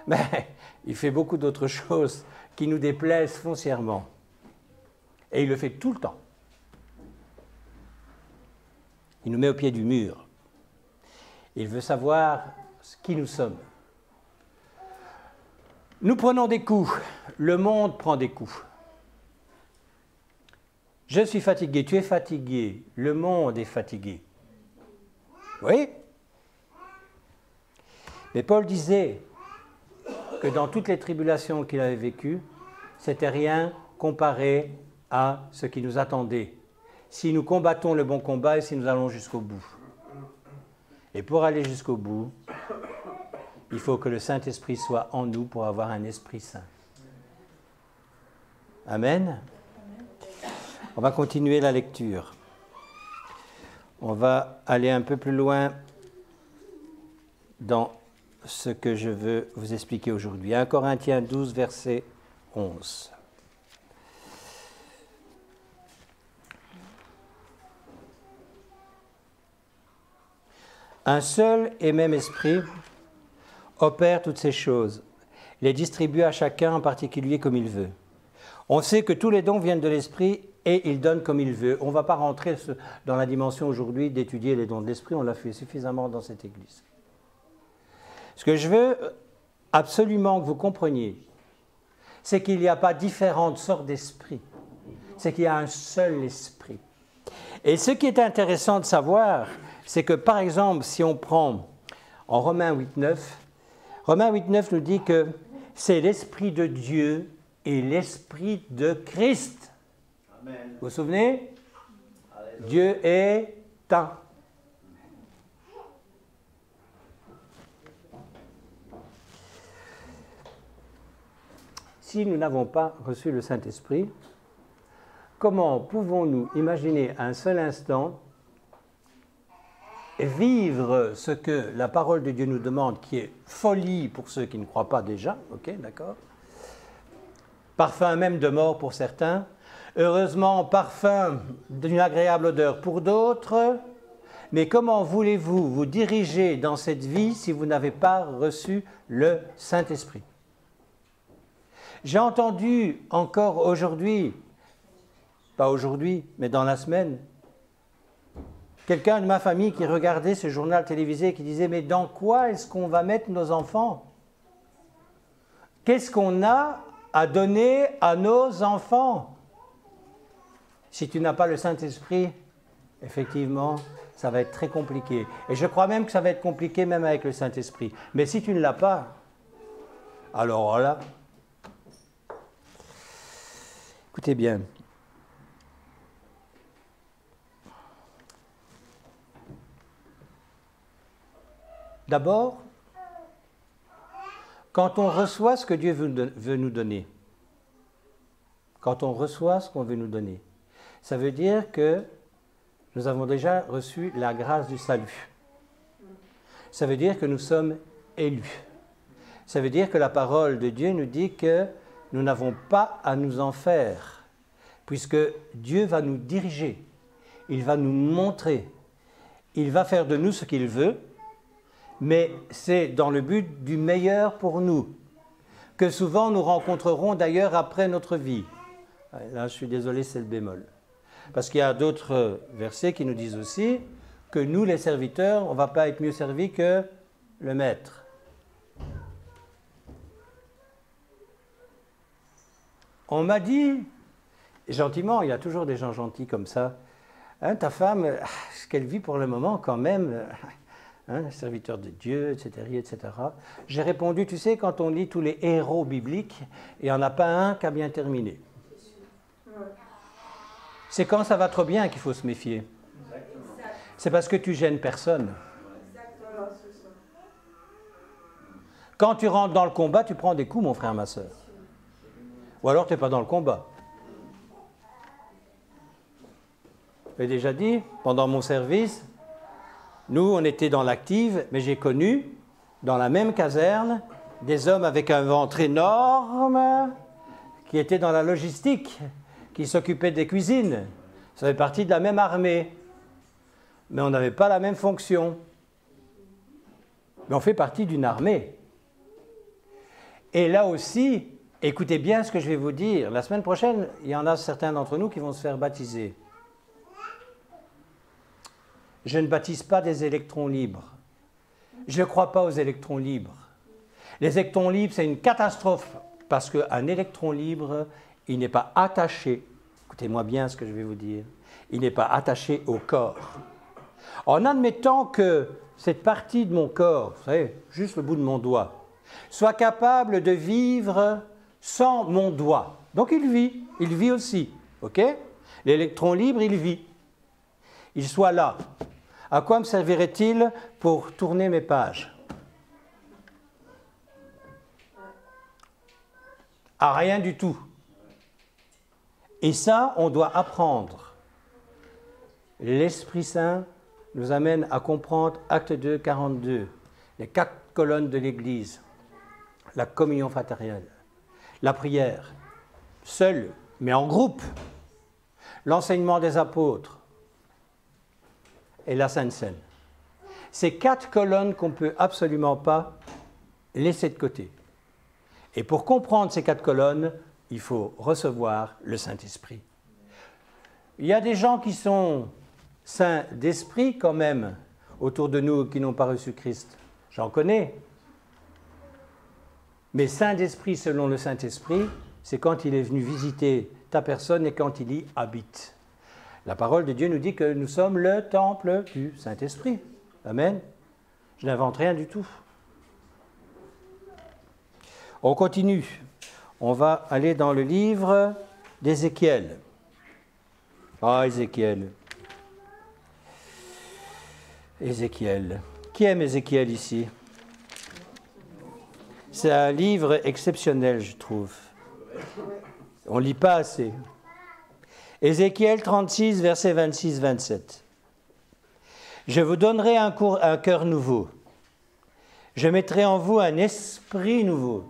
Mais il fait beaucoup d'autres choses qui nous déplaisent foncièrement. Et il le fait tout le temps. Il nous met au pied du mur. Il veut savoir qui nous sommes. Nous prenons des coups. Le monde prend des coups. Je suis fatigué, tu es fatigué. Le monde est fatigué. Oui? Mais Paul disait que dans toutes les tribulations qu'il avait vécues, c'était rien comparé à ce qui nous attendait. Si nous combattons le bon combat et si nous allons jusqu'au bout. Et pour aller jusqu'au bout, il faut que le Saint-Esprit soit en nous pour avoir un Esprit Saint. Amen. On va continuer la lecture. On va aller un peu plus loin dans ce que je veux vous expliquer aujourd'hui. 1 Corinthiens 12, verset 11. Un seul et même esprit opère toutes ces choses, les distribue à chacun en particulier comme il veut. On sait que tous les dons viennent de l'esprit et il donne comme il veut. On ne va pas rentrer dans la dimension aujourd'hui d'étudier les dons de l'esprit, on l'a fait suffisamment dans cette église. Ce que je veux absolument que vous compreniez, c'est qu'il n'y a pas différentes sortes d'esprits, c'est qu'il y a un seul esprit. Et ce qui est intéressant de savoir, c'est que par exemple, si on prend en Romains 8.9, Romains 8.9 nous dit que c'est l'Esprit de Dieu et l'Esprit de Christ. Amen. Vous vous souvenez? Alléluia. Dieu est un. Si nous n'avons pas reçu le Saint-Esprit, comment pouvons-nous imaginer un seul instant vivre ce que la parole de Dieu nous demande, qui est folie pour ceux qui ne croient pas déjà, ok, d'accord? Parfum même de mort pour certains, heureusement parfum d'une agréable odeur pour d'autres, mais comment voulez-vous vous diriger dans cette vie si vous n'avez pas reçu le Saint-Esprit? J'ai entendu encore aujourd'hui, pas aujourd'hui, mais dans la semaine, quelqu'un de ma famille qui regardait ce journal télévisé et qui disait « Mais dans quoi est-ce qu'on va mettre nos enfants? Qu'est-ce qu'on a à donner à nos enfants ?» Si tu n'as pas le Saint-Esprit, effectivement, ça va être très compliqué. Et je crois même que ça va être compliqué même avec le Saint-Esprit. Mais si tu ne l'as pas, alors là, écoutez bien. D'abord, quand on reçoit ce que Dieu veut nous donner, quand on reçoit ce qu'on veut nous donner, ça veut dire que nous avons déjà reçu la grâce du salut. Ça veut dire que nous sommes élus. Ça veut dire que la parole de Dieu nous dit que nous n'avons pas à nous en faire, puisque Dieu va nous diriger, il va nous montrer, il va faire de nous ce qu'il veut, mais c'est dans le but du meilleur pour nous, que souvent nous rencontrerons d'ailleurs après notre vie. Là, je suis désolé, c'est le bémol. Parce qu'il y a d'autres versets qui nous disent aussi que nous, les serviteurs, on ne va pas être mieux servis que le maître. On m'a dit, gentiment, il y a toujours des gens gentils comme ça, hein, ta femme, ce qu'elle vit pour le moment quand même... Hein, serviteur de Dieu, etc., etc. J'ai répondu, tu sais, quand on lit tous les héros bibliques, il n'y en a pas un qui a bien terminé. C'est quand ça va trop bien qu'il faut se méfier. C'est parce que tu gênes personne. Quand tu rentres dans le combat, tu prends des coups, mon frère, ma soeur. Ou alors tu n'es pas dans le combat. J'ai déjà dit, pendant mon service, nous, on était dans l'active, mais j'ai connu, dans la même caserne, des hommes avec un ventre énorme, qui étaient dans la logistique, qui s'occupaient des cuisines. Ça fait partie de la même armée, mais on n'avait pas la même fonction. Mais on fait partie d'une armée. Et là aussi, écoutez bien ce que je vais vous dire. La semaine prochaine, il y en a certains d'entre nous qui vont se faire baptiser. Je ne baptise pas des électrons libres. Je ne crois pas aux électrons libres. Les électrons libres, c'est une catastrophe parce qu'un électron libre, il n'est pas attaché, écoutez-moi bien ce que je vais vous dire, il n'est pas attaché au corps. En admettant que cette partie de mon corps, vous savez, juste le bout de mon doigt, soit capable de vivre sans mon doigt. Donc il vit aussi, ok? L'électron libre, il vit. Il soit là. À quoi me servirait-il pour tourner mes pages? À rien du tout. Et ça, on doit apprendre. L'Esprit Saint nous amène à comprendre Acte 2, 42, les 4 colonnes de l'Église, la communion fraternelle, la prière, seul, mais en groupe, l'enseignement des apôtres et la Sainte Seine. Ces 4 colonnes qu'on ne peut absolument pas laisser de côté. Et pour comprendre ces 4 colonnes, il faut recevoir le Saint-Esprit. Il y a des gens qui sont saints d'esprit quand même autour de nous qui n'ont pas reçu Christ. J'en connais. Mais saint d'esprit selon le Saint-Esprit, c'est quand il est venu visiter ta personne et quand il y habite. La parole de Dieu nous dit que nous sommes le temple du Saint-Esprit. Amen. Je n'invente rien du tout. On continue. On va aller dans le livre d'Ézéchiel. Ah, Ézéchiel. Ézéchiel. Qui aime Ézéchiel ici? C'est un livre exceptionnel, je trouve. On ne lit pas assez. Ézéchiel 36, versets 26-27. Je vous donnerai un cœur nouveau. Je mettrai en vous un esprit nouveau.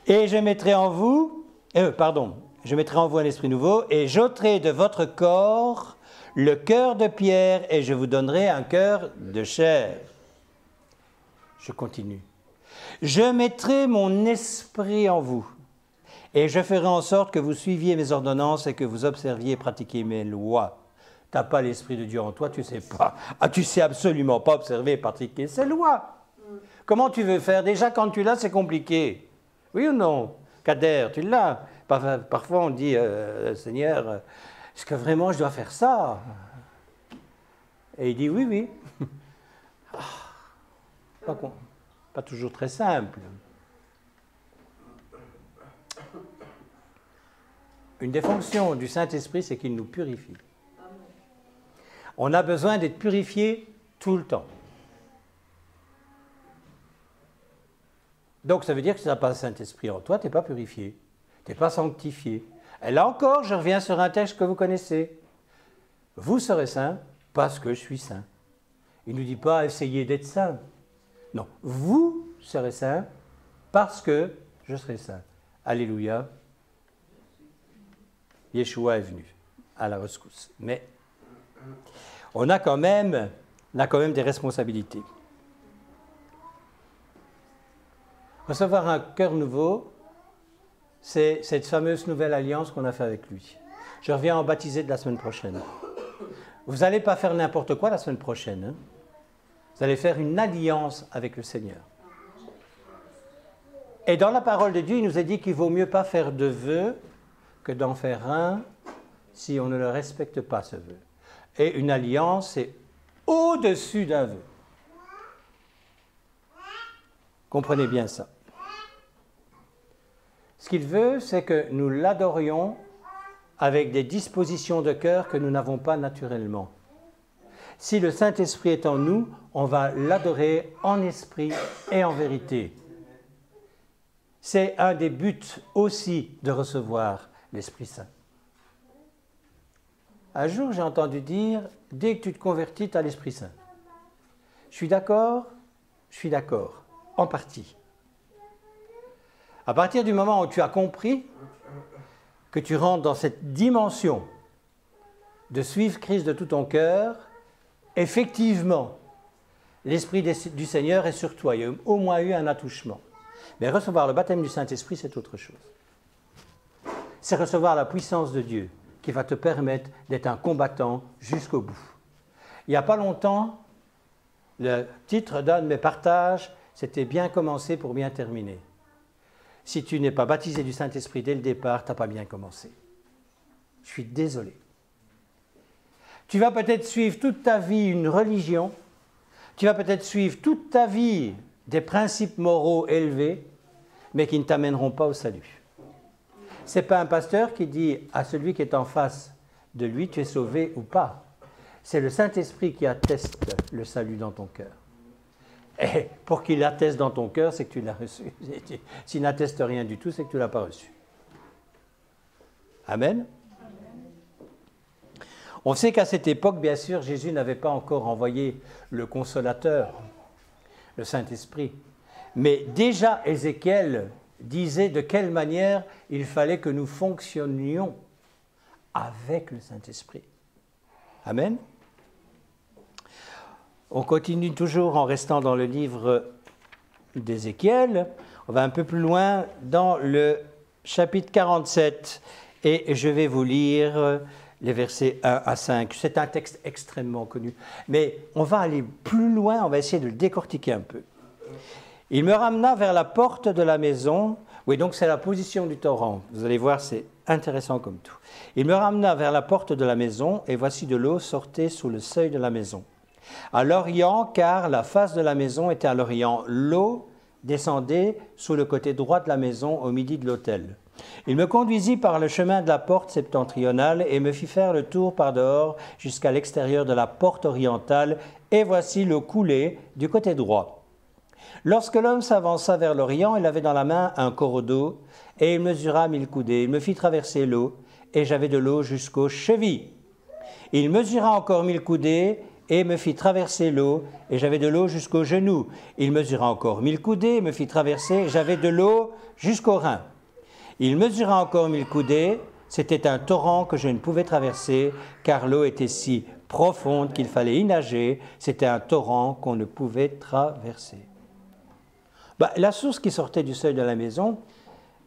Et je mettrai en vous un esprit nouveau, et j'ôterai de votre corps le cœur de pierre, et je vous donnerai un cœur de chair. Je continue. Je mettrai mon esprit en vous, et je ferai en sorte que vous suiviez mes ordonnances et que vous observiez et pratiquiez mes lois. Tu n'as pas l'Esprit de Dieu en toi, tu ne sais pas. Ah, tu ne sais absolument pas observer et pratiquer ces lois. Comment tu veux faire? Déjà, quand tu l'as, c'est compliqué. Oui ou non? Kader, tu l'as. Parfois, on dit, Seigneur, est-ce que vraiment je dois faire ça? Et il dit, oui, oui. Pas toujours très simple. Une des fonctions du Saint-Esprit, c'est qu'il nous purifie. On a besoin d'être purifié tout le temps. Donc ça veut dire que si tu n'as pas le Saint-Esprit en toi, tu n'es pas purifié, tu n'es pas sanctifié. Et là encore, je reviens sur un texte que vous connaissez. Vous serez saints parce que je suis saint. Il ne nous dit pas essayez d'être saint. Non, vous serez saints parce que je serai saint. Alléluia. Yeshua est venu à la rescousse. Mais on a quand même des responsabilités. Recevoir un cœur nouveau, c'est cette fameuse nouvelle alliance qu'on a fait avec lui. Je reviens en baptisé de la semaine prochaine. Vous n'allez pas faire n'importe quoi la semaine prochaine. Hein? Vous allez faire une alliance avec le Seigneur. Et dans la parole de Dieu, il nous a dit qu'il ne vaut mieux pas faire de vœux que d'en faire un si on ne le respecte pas, ce vœu. Et une alliance, c'est au-dessus d'un vœu. Comprenez bien ça. Ce qu'il veut, c'est que nous l'adorions avec des dispositions de cœur que nous n'avons pas naturellement. Si le Saint-Esprit est en nous, on va l'adorer en esprit et en vérité. C'est un des buts aussi de recevoir l'Esprit Saint. Un jour, j'ai entendu dire, dès que tu te convertis, tu as l'Esprit Saint. Je suis d'accord, en partie. À partir du moment où tu as compris que tu rentres dans cette dimension de suivre Christ de tout ton cœur, effectivement, l'Esprit du Seigneur est sur toi. Il y a au moins eu un attouchement. Mais recevoir le baptême du Saint-Esprit, c'est autre chose. C'est recevoir la puissance de Dieu qui va te permettre d'être un combattant jusqu'au bout. Il n'y a pas longtemps, Le titre d'un de mes partages, c'était « Bien commencer pour bien terminer ». Si tu n'es pas baptisé du Saint-Esprit dès le départ, tu n'as pas bien commencé. Je suis désolé. Tu vas peut-être suivre toute ta vie une religion, tu vas peut-être suivre toute ta vie des principes moraux élevés, mais qui ne t'amèneront pas au salut. Ce n'est pas un pasteur qui dit à celui qui est en face de lui, tu es sauvé ou pas. C'est le Saint-Esprit qui atteste le salut dans ton cœur. Et pour qu'il atteste dans ton cœur, c'est que tu l'as reçu. S'il n'atteste rien du tout, c'est que tu ne l'as pas reçu. Amen. On sait qu'à cette époque, bien sûr, Jésus n'avait pas encore envoyé le Consolateur, le Saint-Esprit. Mais déjà, Ézéchiel disait de quelle manière il fallait que nous fonctionnions avec le Saint-Esprit. Amen. On continue toujours en restant dans le livre d'Ézéchiel. On va un peu plus loin dans le chapitre 47 et je vais vous lire les versets 1 à 5. C'est un texte extrêmement connu, mais on va aller plus loin, on va essayer de le décortiquer un peu. Il me ramena vers la porte de la maison. Oui, donc c'est la position du torrent. Vous allez voir, c'est intéressant comme tout. Il me ramena vers la porte de la maison, et voici de l'eau sortait sous le seuil de la maison. À l'orient, car la face de la maison était à l'orient, l'eau descendait sous le côté droit de la maison au midi de l'autel. Il me conduisit par le chemin de la porte septentrionale et me fit faire le tour par dehors jusqu'à l'extérieur de la porte orientale, et voici l'eau coulait du côté droit. Lorsque l'homme s'avança vers l'orient, il avait dans la main un cordeau d'eau, et il mesura 1000 coudées. Il me fit traverser l'eau, et j'avais de l'eau jusqu'aux chevilles. Il mesura encore 1000 coudées, et me fit traverser l'eau, et j'avais de l'eau jusqu'aux genoux. Il mesura encore 1000 coudées, et me fit traverser, et j'avais de l'eau jusqu'aux reins. Il mesura encore 1000 coudées, c'était un torrent que je ne pouvais traverser, car l'eau était si profonde qu'il fallait y nager, c'était un torrent qu'on ne pouvait traverser. La source qui sortait du seuil de la maison,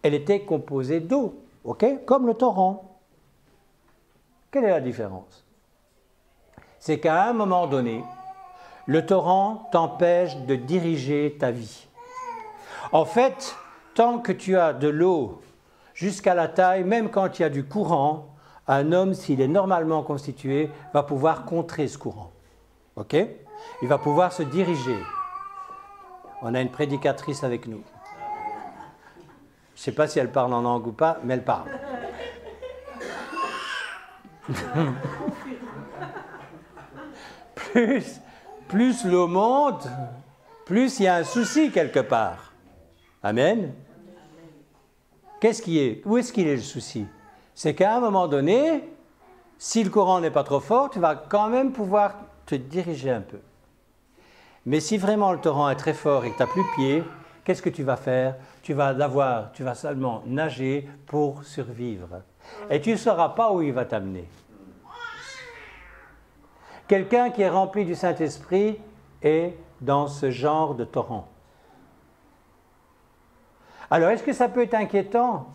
elle était composée d'eau, ok, comme le torrent. Quelle est la différence? C'est qu'à un moment donné, le torrent t'empêche de diriger ta vie. En fait, tant que tu as de l'eau jusqu'à la taille, même quand il y a du courant, un homme, s'il est normalement constitué, va pouvoir contrer ce courant. Ok? Il va pouvoir se diriger. On a une prédicatrice avec nous. Je ne sais pas si elle parle en langue ou pas, mais elle parle. Plus l'eau monte, plus il y a un souci quelque part. Amen. Qu'est-ce qui est? Où est-ce qu'il est le souci? C'est qu'à un moment donné, si le courant n'est pas trop fort, tu vas quand même pouvoir te diriger un peu. Mais si vraiment le torrent est très fort et que tu n'as plus pied, qu'est-ce que tu vas faire? Tu vas seulement nager pour survivre. Et tu ne sauras pas où il va t'amener. Quelqu'un qui est rempli du Saint-Esprit est dans ce genre de torrent. Alors, est-ce que ça peut être inquiétant?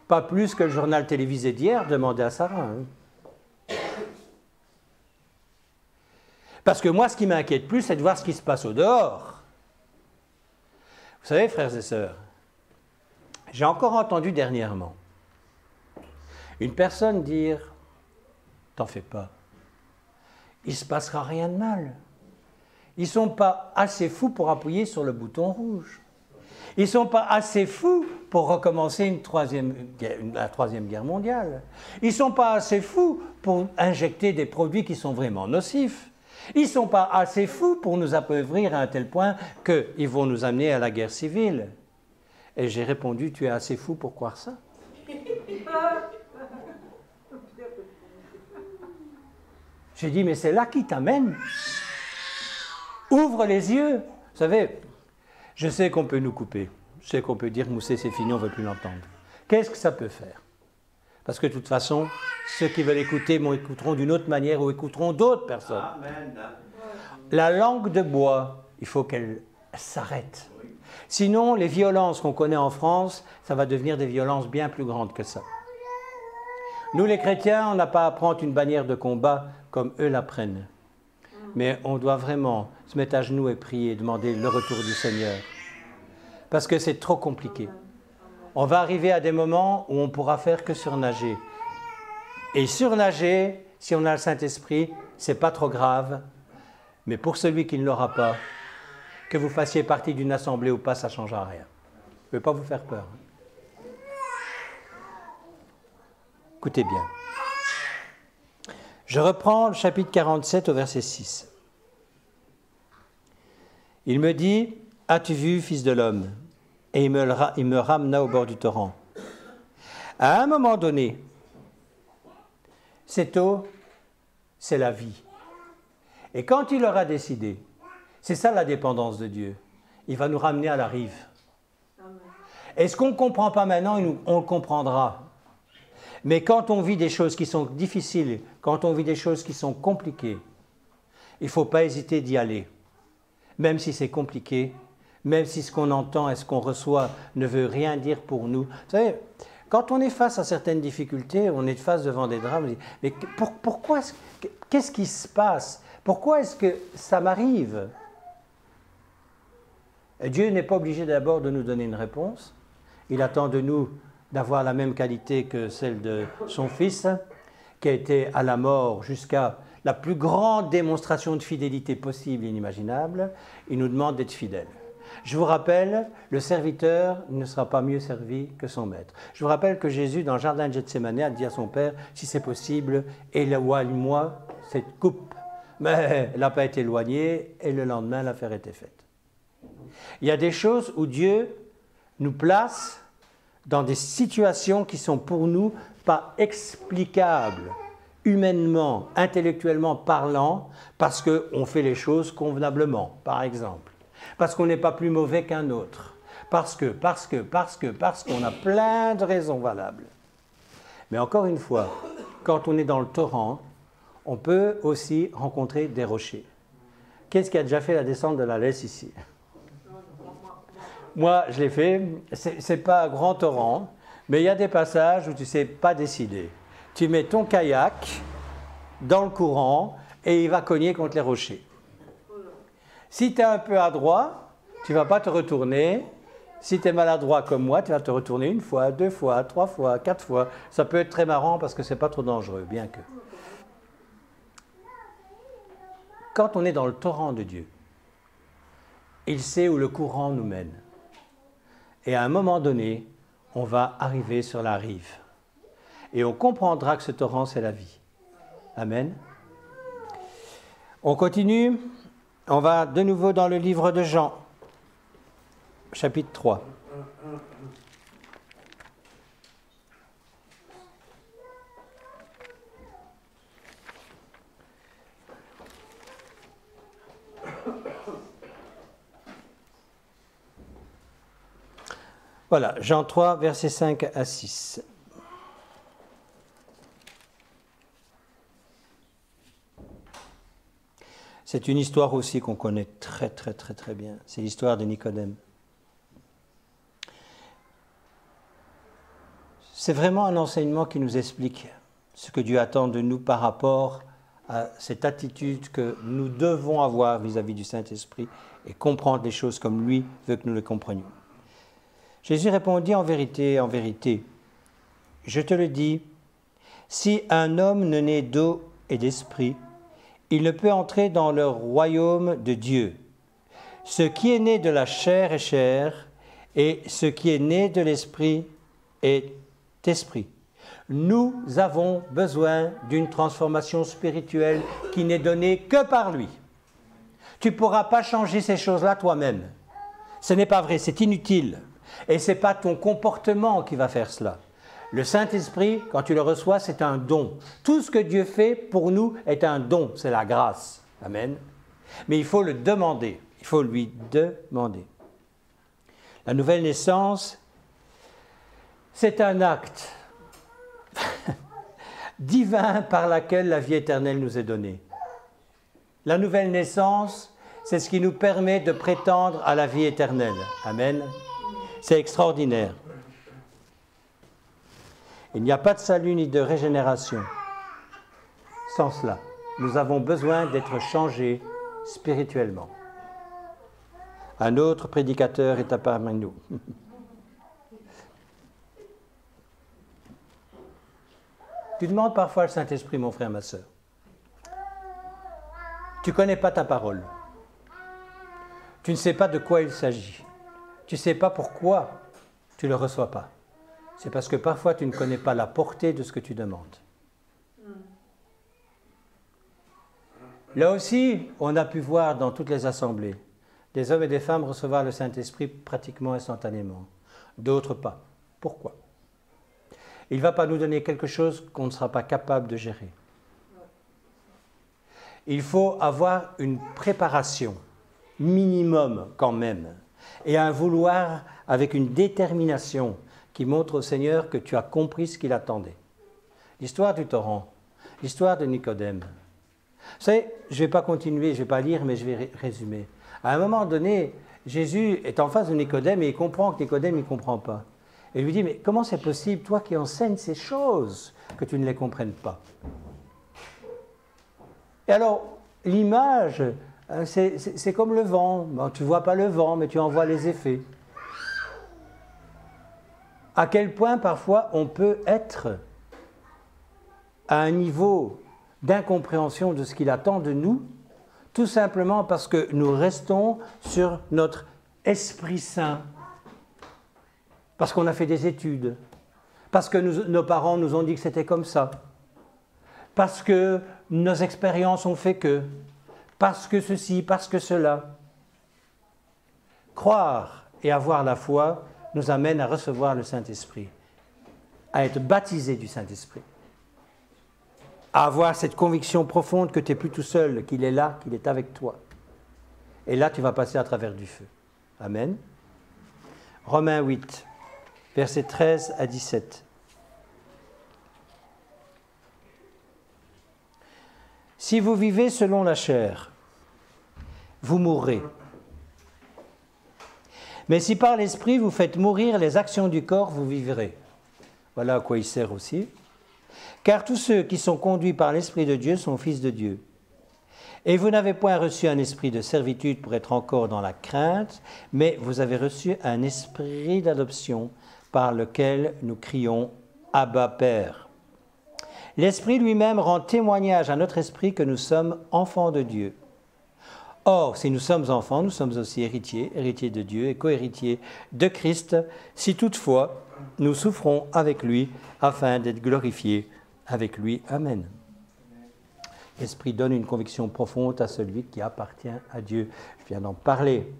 Pas plus que le journal télévisé d'hier, demandez à Sarah. Hein. Parce que moi, ce qui m'inquiète plus, c'est de voir ce qui se passe au dehors. Vous savez, frères et sœurs, j'ai encore entendu dernièrement une personne dire « T'en fais pas, il ne se passera rien de mal. Ils ne sont pas assez fous pour appuyer sur le bouton rouge. Ils ne sont pas assez fous pour recommencer la Troisième Guerre mondiale. Ils ne sont pas assez fous pour injecter des produits qui sont vraiment nocifs. Ils ne sont pas assez fous pour nous appauvrir à un tel point qu'ils vont nous amener à la guerre civile. » Et j'ai répondu, tu es assez fou pour croire ça? J'ai dit, mais c'est là qui t'amène. Ouvre les yeux. Vous savez, je sais qu'on peut nous couper. Je sais qu'on peut dire, Moussé, c'est fini, on ne veut plus l'entendre. Qu'est-ce que ça peut faire? Parce que de toute façon, ceux qui veulent écouter m'écouteront d'une autre manière ou écouteront d'autres personnes. Amen. La langue de bois, il faut qu'elle s'arrête. Sinon, les violences qu'on connaît en France, ça va devenir des violences bien plus grandes que ça. Nous, les chrétiens, on n'a pas à prendre une bannière de combat comme eux la prennent. mais on doit vraiment se mettre à genoux et prier, et demander le retour du Seigneur. Parce que c'est trop compliqué. On va arriver à des moments où on ne pourra faire que surnager. Et surnager, si on a le Saint-Esprit, ce n'est pas trop grave. Mais pour celui qui ne l'aura pas, que vous fassiez partie d'une assemblée ou pas, ça ne changera rien. Je ne veux pas vous faire peur. Écoutez bien. Je reprends le chapitre 47 au verset 6. Il me dit, « As-tu vu, fils de l'homme ?» Et il me ramena au bord du torrent. À un moment donné, cette eau, c'est la vie. Et quand il aura décidé, c'est ça la dépendance de Dieu, il va nous ramener à la rive. Et ce qu'on ne comprend pas maintenant, on le comprendra. Mais quand on vit des choses qui sont difficiles, quand on vit des choses qui sont compliquées, il ne faut pas hésiter d'y aller. Même si c'est compliqué, même si ce qu'on entend et ce qu'on reçoit ne veut rien dire pour nous. Vous savez, quand on est face à certaines difficultés, on est face devant des drames, on dit, mais pourquoi, qu'est-ce qui se passe? Pourquoi est-ce que ça m'arrive? Dieu n'est pas obligé d'abord de nous donner une réponse. Il attend de nous d'avoir la même qualité que celle de son Fils, qui a été à la mort jusqu'à la plus grande démonstration de fidélité possible et inimaginable. Il nous demande d'être fidèles. Je vous rappelle, le serviteur ne sera pas mieux servi que son maître. Je vous rappelle que Jésus, dans le jardin de Gethsémani, a dit à son Père, si c'est possible, éloigne-moi cette coupe. Mais elle n'a pas été éloignée et le lendemain, l'affaire était faite. Il y a des choses où Dieu nous place dans des situations qui sont pour nous pas explicables, humainement, intellectuellement parlant, parce qu'on fait les choses convenablement, par exemple. Parce qu'on n'est pas plus mauvais qu'un autre. Parce qu'on a plein de raisons valables. Mais encore une fois, quand on est dans le torrent, on peut aussi rencontrer des rochers. Qu'est-ce qui a déjà fait la descente de la Lesse ici? Moi, je l'ai fait. Ce n'est pas un grand torrent, mais il y a des passages où tu ne sais pas décider. Tu mets ton kayak dans le courant et il va cogner contre les rochers. Si tu es un peu adroit, tu ne vas pas te retourner. Si tu es maladroit comme moi, tu vas te retourner 1 fois, 2 fois, 3 fois, 4 fois. Ça peut être très marrant parce que ce n'est pas trop dangereux, bien que. Quand on est dans le torrent de Dieu, il sait où le courant nous mène. Et à un moment donné, on va arriver sur la rive. Et on comprendra que ce torrent, c'est la vie. Amen. On continue. On va de nouveau dans le livre de Jean, chapitre 3. Voilà, Jean 3, versets 5 à 6. C'est une histoire aussi qu'on connaît très bien. C'est l'histoire de Nicodème. C'est vraiment un enseignement qui nous explique ce que Dieu attend de nous par rapport à cette attitude que nous devons avoir vis-à-vis du Saint-Esprit et comprendre les choses comme lui veut que nous les comprenions. Jésus répondit, en vérité, je te le dis, si un homme ne naît d'eau et d'esprit, il ne peut entrer dans le royaume de Dieu. Ce qui est né de la chair est chair, et ce qui est né de l'esprit est esprit. Nous avons besoin d'une transformation spirituelle qui n'est donnée que par lui. Tu ne pourras pas changer ces choses-là toi-même. Ce n'est pas vrai, c'est inutile. Et ce n'est pas ton comportement qui va faire cela. Le Saint-Esprit, quand tu le reçois, c'est un don. Tout ce que Dieu fait pour nous est un don, c'est la grâce. Amen. Mais il faut le demander, il faut lui demander. La nouvelle naissance, c'est un acte divin par lequel la vie éternelle nous est donnée. La nouvelle naissance, c'est ce qui nous permet de prétendre à la vie éternelle. Amen. C'est extraordinaire. Il n'y a pas de salut ni de régénération sans cela. nous avons besoin d'être changés spirituellement. Un autre prédicateur est parmi nous. Tu demandes parfois le Saint-Esprit, mon frère, ma sœur. Tu ne connais pas ta parole. Tu ne sais pas de quoi il s'agit. Tu ne sais pas pourquoi tu ne le reçois pas. C'est parce que parfois tu ne connais pas la portée de ce que tu demandes. Là aussi, on a pu voir dans toutes les assemblées des hommes et des femmes recevoir le Saint-Esprit pratiquement instantanément. D'autres pas. Pourquoi ? Il ne va pas nous donner quelque chose qu'on ne sera pas capable de gérer. Il faut avoir une préparation, minimum quand même, et un vouloir avec une détermination qui montre au Seigneur que tu as compris ce qu'il attendait. L'histoire du torrent, l'histoire de Nicodème. Vous savez, je ne vais pas continuer, je ne vais pas lire, mais je vais résumer. À un moment donné, Jésus est en face de Nicodème et il comprend que Nicodème ne comprend pas. Et il lui dit, mais comment c'est possible, toi qui enseignes ces choses, que tu ne les comprennes pas? Et alors, l'image, c'est comme le vent. Bon, tu ne vois pas le vent, mais tu en vois les effets. À quel point, parfois, on peut être à un niveau d'incompréhension de ce qu'il attend de nous, tout simplement parce que nous restons sur notre Esprit Saint, parce qu'on a fait des études, parce que nos parents nous ont dit que c'était comme ça, parce que nos expériences ont fait que, parce que ceci, parce que cela. Croire et avoir la foi nous amène à recevoir le Saint-Esprit, à être baptisé du Saint-Esprit, à avoir cette conviction profonde que tu n'es plus tout seul, qu'il est là, qu'il est avec toi. Et là, tu vas passer à travers du feu. Amen. Romains 8, versets 13 à 17. Si vous vivez selon la chair, vous mourrez. Mais si par l'Esprit vous faites mourir les actions du corps, vous vivrez. Voilà à quoi il sert aussi. Car tous ceux qui sont conduits par l'Esprit de Dieu sont fils de Dieu. Et vous n'avez point reçu un esprit de servitude pour être encore dans la crainte, mais vous avez reçu un esprit d'adoption par lequel nous crions « Abba, Père ». L'Esprit lui-même rend témoignage à notre esprit que nous sommes enfants de Dieu. Or, si nous sommes enfants, nous sommes aussi héritiers, héritiers de Dieu et co-héritiers de Christ, si toutefois nous souffrons avec lui afin d'être glorifiés avec lui. Amen. L'Esprit donne une conviction profonde à celui qui appartient à Dieu. Je viens d'en parler.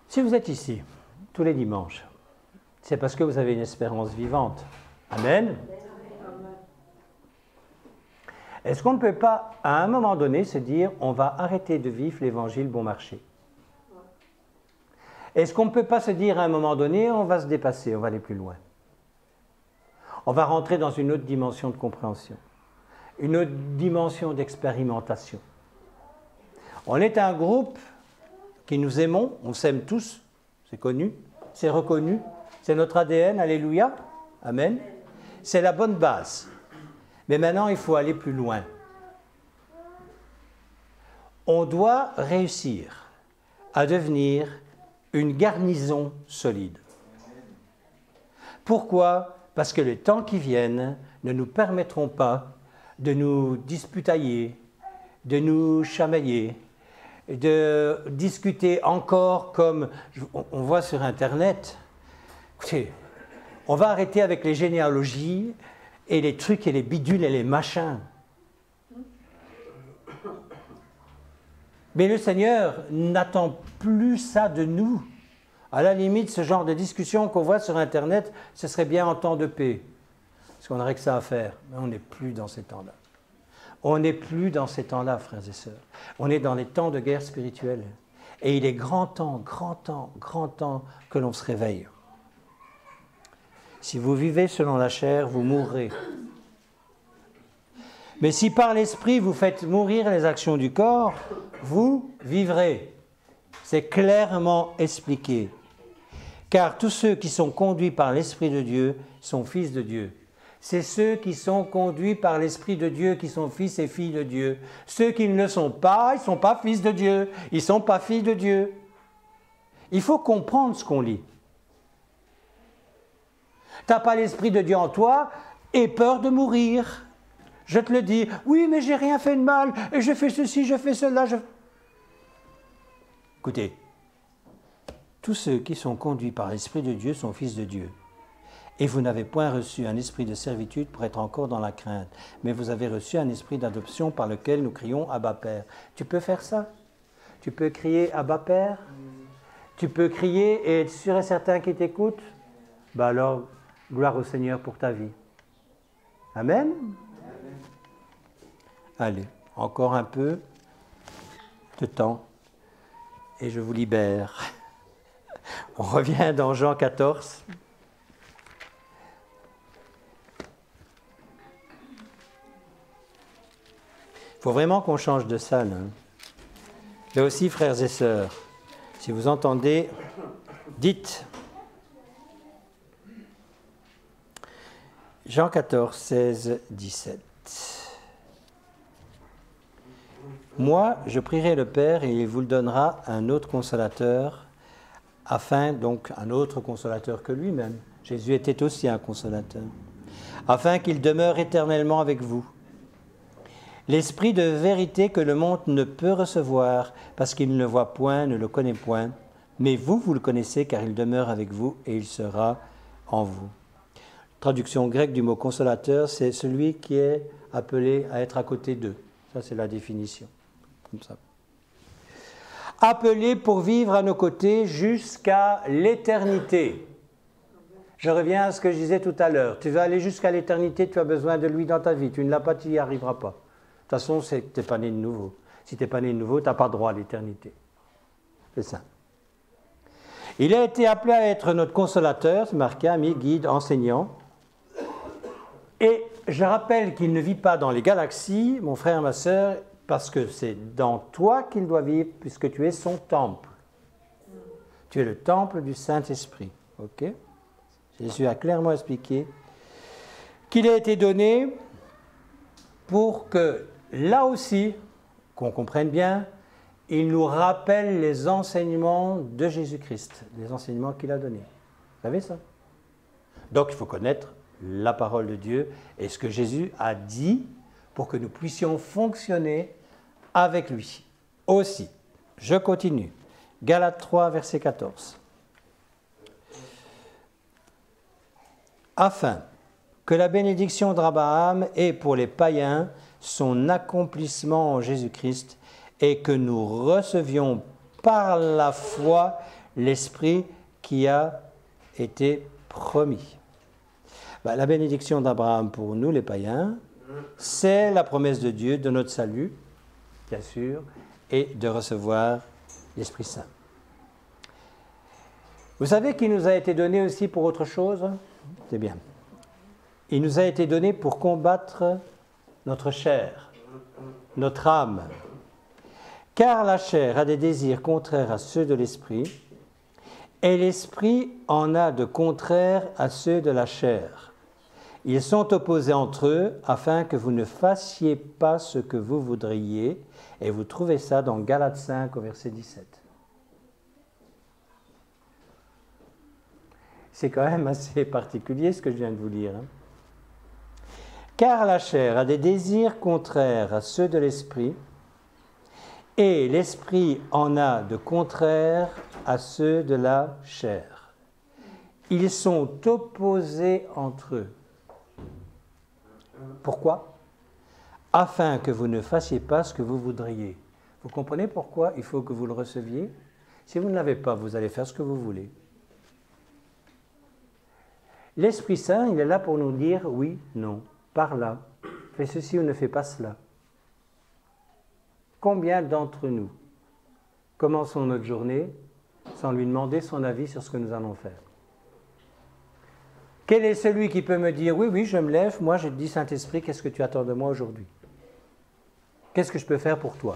Si vous êtes ici tous les dimanches, c'est parce que vous avez une espérance vivante. Amen. Est-ce qu'on ne peut pas, à un moment donné, se dire on va arrêter de vivre l'évangile bon marché? Est-ce qu'on ne peut pas se dire à un moment donné on va se dépasser, on va aller plus loin? On va rentrer dans une autre dimension de compréhension, une autre dimension d'expérimentation. On est un groupe qui nous aimons, on s'aime tous, c'est connu, c'est reconnu, c'est notre ADN, alléluia, amen. C'est la bonne base. Mais maintenant, il faut aller plus loin. On doit réussir à devenir une garnison solide. Pourquoi ? Parce que les temps qui viennent ne nous permettront pas de nous disputailler, de nous chamailler, de discuter encore comme on voit sur Internet. Écoutez, on va arrêter avec les généalogies et les trucs et les bidules et les machins. Mais le Seigneur n'attend plus ça de nous. À la limite, ce genre de discussion qu'on voit sur Internet, ce serait bien en temps de paix. Parce qu'on n'aurait que ça à faire. Mais on n'est plus dans ces temps-là. On n'est plus dans ces temps-là, frères et sœurs. On est dans les temps de guerre spirituelle. Et il est grand temps que l'on se réveille. Si vous vivez selon la chair, vous mourrez. Mais si par l'Esprit vous faites mourir les actions du corps, vous vivrez. C'est clairement expliqué. Car tous ceux qui sont conduits par l'Esprit de Dieu sont fils de Dieu. c'est ceux qui sont conduits par l'Esprit de Dieu, qui sont fils et filles de Dieu. Ceux qui ne le sont pas, ils ne sont pas fils de Dieu, ils ne sont pas filles de Dieu. Il faut comprendre ce qu'on lit. Tu n'as pas l'Esprit de Dieu en toi et peur de mourir. Je te le dis, oui, mais j'ai rien fait de mal, et je fais ceci, je fais cela. Écoutez, tous ceux qui sont conduits par l'Esprit de Dieu sont fils de Dieu. Et vous n'avez point reçu un esprit de servitude pour être encore dans la crainte, mais vous avez reçu un esprit d'adoption par lequel nous crions Abba Père. Tu peux faire ça? Tu peux crier Abba Père? Tu peux crier et être sûr et certain qu'il t'écoute? Ben alors, gloire au Seigneur pour ta vie. Amen? Allez, encore un peu de temps et je vous libère. On revient dans Jean 14. Il faut vraiment qu'on change de salle. Là aussi, frères et sœurs, si vous entendez, dites. Jean 14, 16, 17. Moi, je prierai le Père et il vous le donnera un autre consolateur, donc un autre consolateur que lui-même. Jésus était aussi un consolateur, afin qu'il demeure éternellement avec vous. L'esprit de vérité que le monde ne peut recevoir, parce qu'il ne le voit point, ne le connaît point, mais vous le connaissez car il demeure avec vous et il sera en vous. Traduction grecque du mot consolateur, c'est celui qui est appelé à être à côté d'eux. Ça, c'est la définition. Comme ça. Appelé pour vivre à nos côtés jusqu'à l'éternité. Je reviens à ce que je disais tout à l'heure. Tu veux aller jusqu'à l'éternité, tu as besoin de lui dans ta vie. Tu ne l'as pas, tu n'y arriveras pas. De toute façon, c'est que tu n'es pas né de nouveau. Si tu n'es pas né de nouveau, tu n'as pas droit à l'éternité. C'est ça. Il a été appelé à être notre consolateur, c'est marqué, ami, guide, enseignant. Et je rappelle qu'il ne vit pas dans les galaxies, mon frère, ma sœur, parce que c'est dans toi qu'il doit vivre, puisque tu es son temple. Tu es le temple du Saint-Esprit. Ok ? Jésus a clairement expliqué qu'il a été donné pour que, là aussi, qu'on comprenne bien, il nous rappelle les enseignements de Jésus-Christ, les enseignements qu'il a donnés. Vous savez ça? Donc, il faut connaître la parole de Dieu et ce que Jésus a dit pour que nous puissions fonctionner avec lui. Aussi, je continue. Galates 3, verset 14. Afin que la bénédiction d'Abraham ait pour les païens son accomplissement en Jésus-Christ et que nous recevions par la foi l'Esprit qui a été promis. La bénédiction d'Abraham pour nous, les païens, c'est la promesse de Dieu de notre salut, bien sûr, et de recevoir l'Esprit Saint. Vous savez qu'il nous a été donné aussi pour autre chose? C'est bien. Il nous a été donné pour combattre notre chair, notre âme. Car la chair a des désirs contraires à ceux de l'esprit, et l'esprit en a de contraires à ceux de la chair. Ils sont opposés entre eux afin que vous ne fassiez pas ce que vous voudriez, et vous trouvez ça dans Galates 5 au verset 17. C'est quand même assez particulier ce que je viens de vous lire. Car la chair a des désirs contraires à ceux de l'esprit, et l'esprit en a de contraires à ceux de la chair. Ils sont opposés entre eux. Pourquoi? Afin que vous ne fassiez pas ce que vous voudriez. Vous comprenez pourquoi il faut que vous le receviez? Si vous ne l'avez pas, vous allez faire ce que vous voulez. L'Esprit Saint, il est là pour nous dire oui, non, par là, fais ceci ou ne fais pas cela. Combien d'entre nous commençons notre journée sans lui demander son avis sur ce que nous allons faire? Quel est celui qui peut me dire, oui, je me lève, moi je te dis, Saint-Esprit, qu'est-ce que tu attends de moi aujourd'hui? Qu'est-ce que je peux faire pour toi?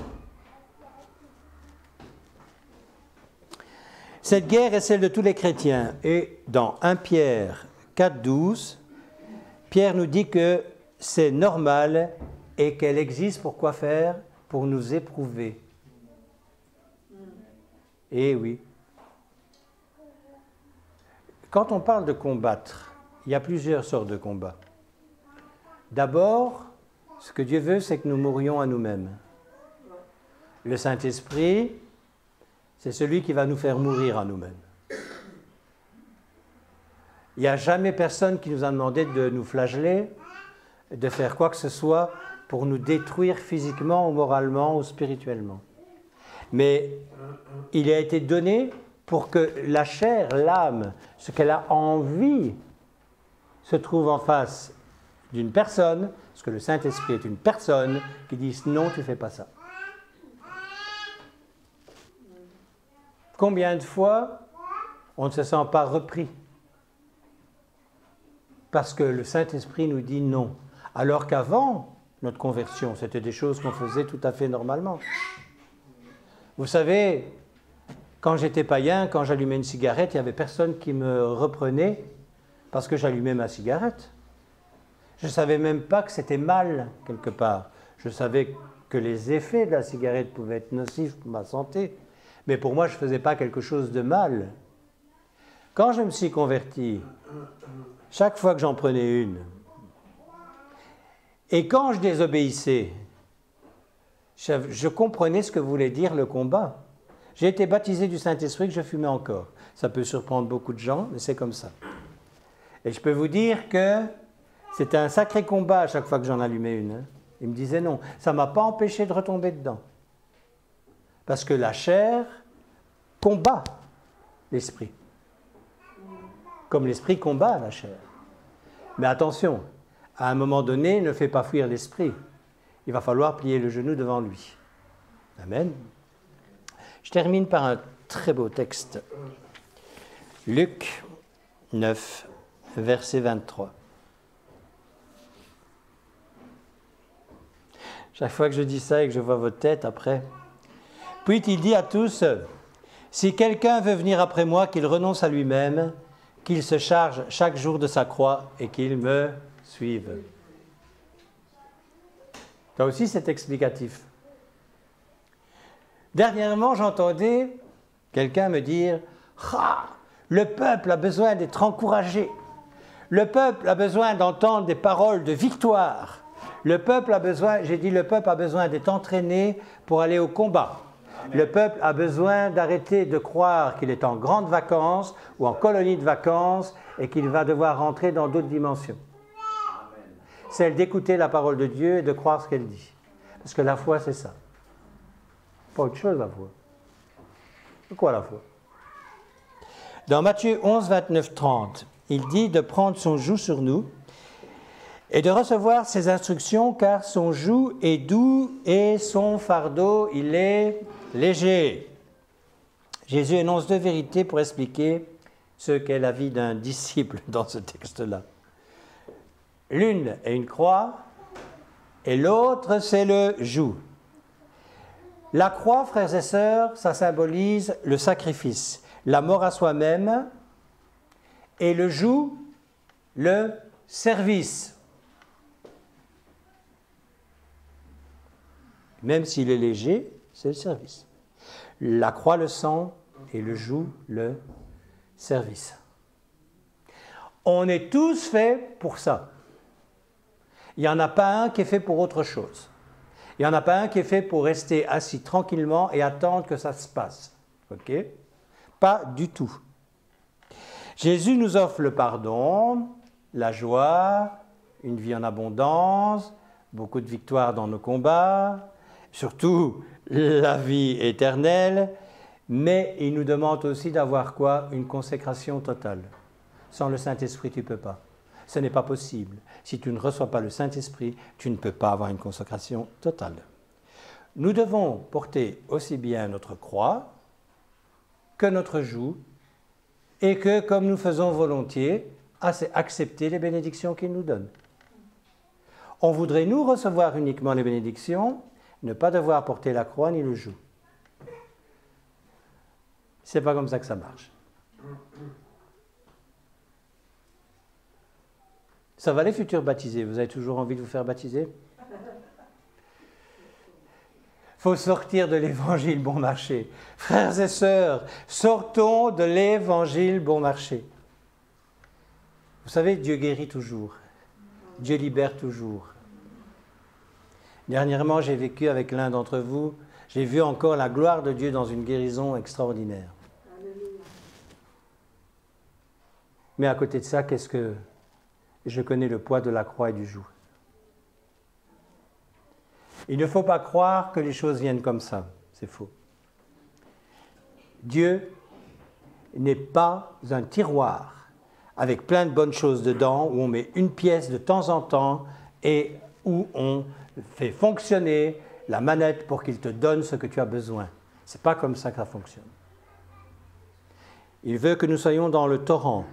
Cette guerre est celle de tous les chrétiens. Et dans 1 Pierre 4, 12, Pierre nous dit que c'est normal et qu'elle existe pour quoi faire? Pour nous éprouver. Eh oui. Quand on parle de combattre, il y a plusieurs sortes de combats. D'abord, ce que Dieu veut, c'est que nous mourions à nous-mêmes. Le Saint-Esprit, c'est celui qui va nous faire mourir à nous-mêmes. Il n'y a jamais personne qui nous a demandé de nous flageller, de faire quoi que ce soit pour nous détruire physiquement ou moralement ou spirituellement. Mais il a été donné pour que la chair, l'âme, ce qu'elle a envie, se trouve en face d'une personne, parce que le Saint-Esprit est une personne, qui dit « non, tu ne fais pas ça ». Combien de fois on ne se sent pas repris parce que le Saint-Esprit nous dit non, alors qu'avant notre conversion, c'était des choses qu'on faisait tout à fait normalement. Vous savez, quand j'étais païen, quand j'allumais une cigarette, il n'y avait personne qui me reprenait parce que j'allumais ma cigarette. Je ne savais même pas que c'était mal, quelque part. Je savais que les effets de la cigarette pouvaient être nocifs pour ma santé, mais pour moi, je ne faisais pas quelque chose de mal. Quand je me suis converti, chaque fois que j'en prenais une, et quand je désobéissais, je comprenais ce que voulait dire le combat. J'ai été baptisé du Saint-Esprit que je fumais encore. Ça peut surprendre beaucoup de gens, mais c'est comme ça. Et je peux vous dire que c'était un sacré combat à chaque fois que j'en allumais une. Hein. Il me disait non. Ça ne m'a pas empêché de retomber dedans. Parce que la chair combat l'esprit. Comme l'esprit combat la chair. Mais attention, à un moment donné, ne fais pas fuir l'esprit. Il va falloir plier le genou devant lui. Amen. Je termine par un très beau texte. Luc 9, verset 23. Chaque fois que je dis ça et que je vois votre tête après. Puis il dit à tous, « Si quelqu'un veut venir après moi, qu'il renonce à lui-même, qu'il se charge chaque jour de sa croix et qu'il me suive. » Ça aussi, c'est explicatif. Dernièrement, j'entendais quelqu'un me dire « Ah, le peuple a besoin d'être encouragé. Le peuple a besoin d'entendre des paroles de victoire. Le peuple a besoin, j'ai dit, le peuple a besoin d'être entraîné pour aller au combat. Amen. Le peuple a besoin d'arrêter de croire qu'il est en grandes vacances ou en colonie de vacances et qu'il va devoir rentrer dans d'autres dimensions. Celle d'écouter la parole de Dieu et de croire ce qu'elle dit. Parce que la foi, c'est ça. Pas autre chose, la foi. C'est quoi la foi? Dans Matthieu 11, 29, 30, il dit de prendre son joug sur nous et de recevoir ses instructions, car son joug est doux et son fardeau, il est léger. Jésus énonce deux vérités pour expliquer ce qu'est la vie d'un disciple dans ce texte-là. L'une est une croix et l'autre, c'est le joug. La croix, frères et sœurs, ça symbolise le sacrifice, la mort à soi-même, et le joug, le service. Même s'il est léger, c'est le service. La croix, le sang, et le joug, le service. On est tous faits pour ça. Il n'y en a pas un qui est fait pour autre chose. Il n'y en a pas un qui est fait pour rester assis tranquillement et attendre que ça se passe. Ok? Pas du tout. Jésus nous offre le pardon, la joie, une vie en abondance, beaucoup de victoires dans nos combats, surtout la vie éternelle, mais il nous demande aussi d'avoir quoi? Une consécration totale. Sans le Saint-Esprit, tu ne peux pas. Ce n'est pas possible. Si tu ne reçois pas le Saint-Esprit, tu ne peux pas avoir une consécration totale. Nous devons porter aussi bien notre croix que notre joug et que, comme nous faisons volontiers, accepter les bénédictions qu'il nous donne. On voudrait, nous, recevoir uniquement les bénédictions, ne pas devoir porter la croix ni le joug. C'est pas comme ça que ça marche. Ça va les futurs baptisés? Vous avez toujours envie de vous faire baptiser? Il faut sortir de l'évangile bon marché. Frères et sœurs, sortons de l'évangile bon marché. Vous savez, Dieu guérit toujours. Dieu libère toujours. Dernièrement, j'ai vécu avec l'un d'entre vous. J'ai vu encore la gloire de Dieu dans une guérison extraordinaire. Mais à côté de ça, qu'est-ce que je connais le poids de la croix et du joug. Il ne faut pas croire que les choses viennent comme ça. C'est faux. Dieu n'est pas un tiroir avec plein de bonnes choses dedans, où on met une pièce de temps en temps et où on fait fonctionner la manette pour qu'il te donne ce que tu as besoin. Ce n'est pas comme ça que ça fonctionne. Il veut que nous soyons dans le torrent,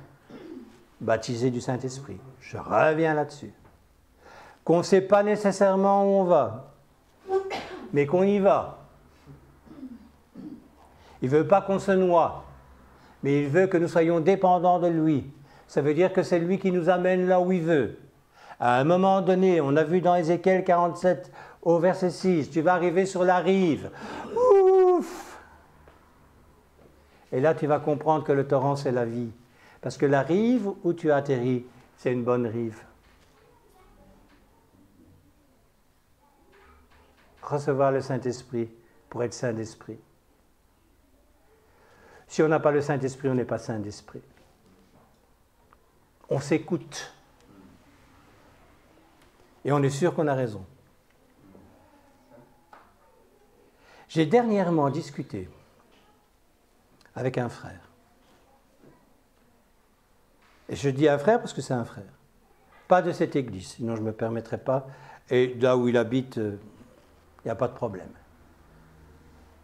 baptisés du Saint-Esprit. Je reviens là-dessus. Qu'on ne sait pas nécessairement où on va, mais qu'on y va. Il ne veut pas qu'on se noie, mais il veut que nous soyons dépendants de lui. Ça veut dire que c'est lui qui nous amène là où il veut. À un moment donné, on a vu dans Ézéchiel 47 au verset 6, tu vas arriver sur la rive. Ouf! Et là, tu vas comprendre que le torrent, c'est la vie. Parce que la rive où tu atterris, c'est une bonne rive. Recevoir le Saint-Esprit pour être saint d'esprit. Si on n'a pas le Saint-Esprit, on n'est pas saint d'esprit. On s'écoute. Et on est sûr qu'on a raison. J'ai dernièrement discuté avec un frère. Et je dis un frère parce que c'est un frère. Pas de cette église, sinon je ne me permettrais pas. Et là où il habite, il n'y a pas de problème.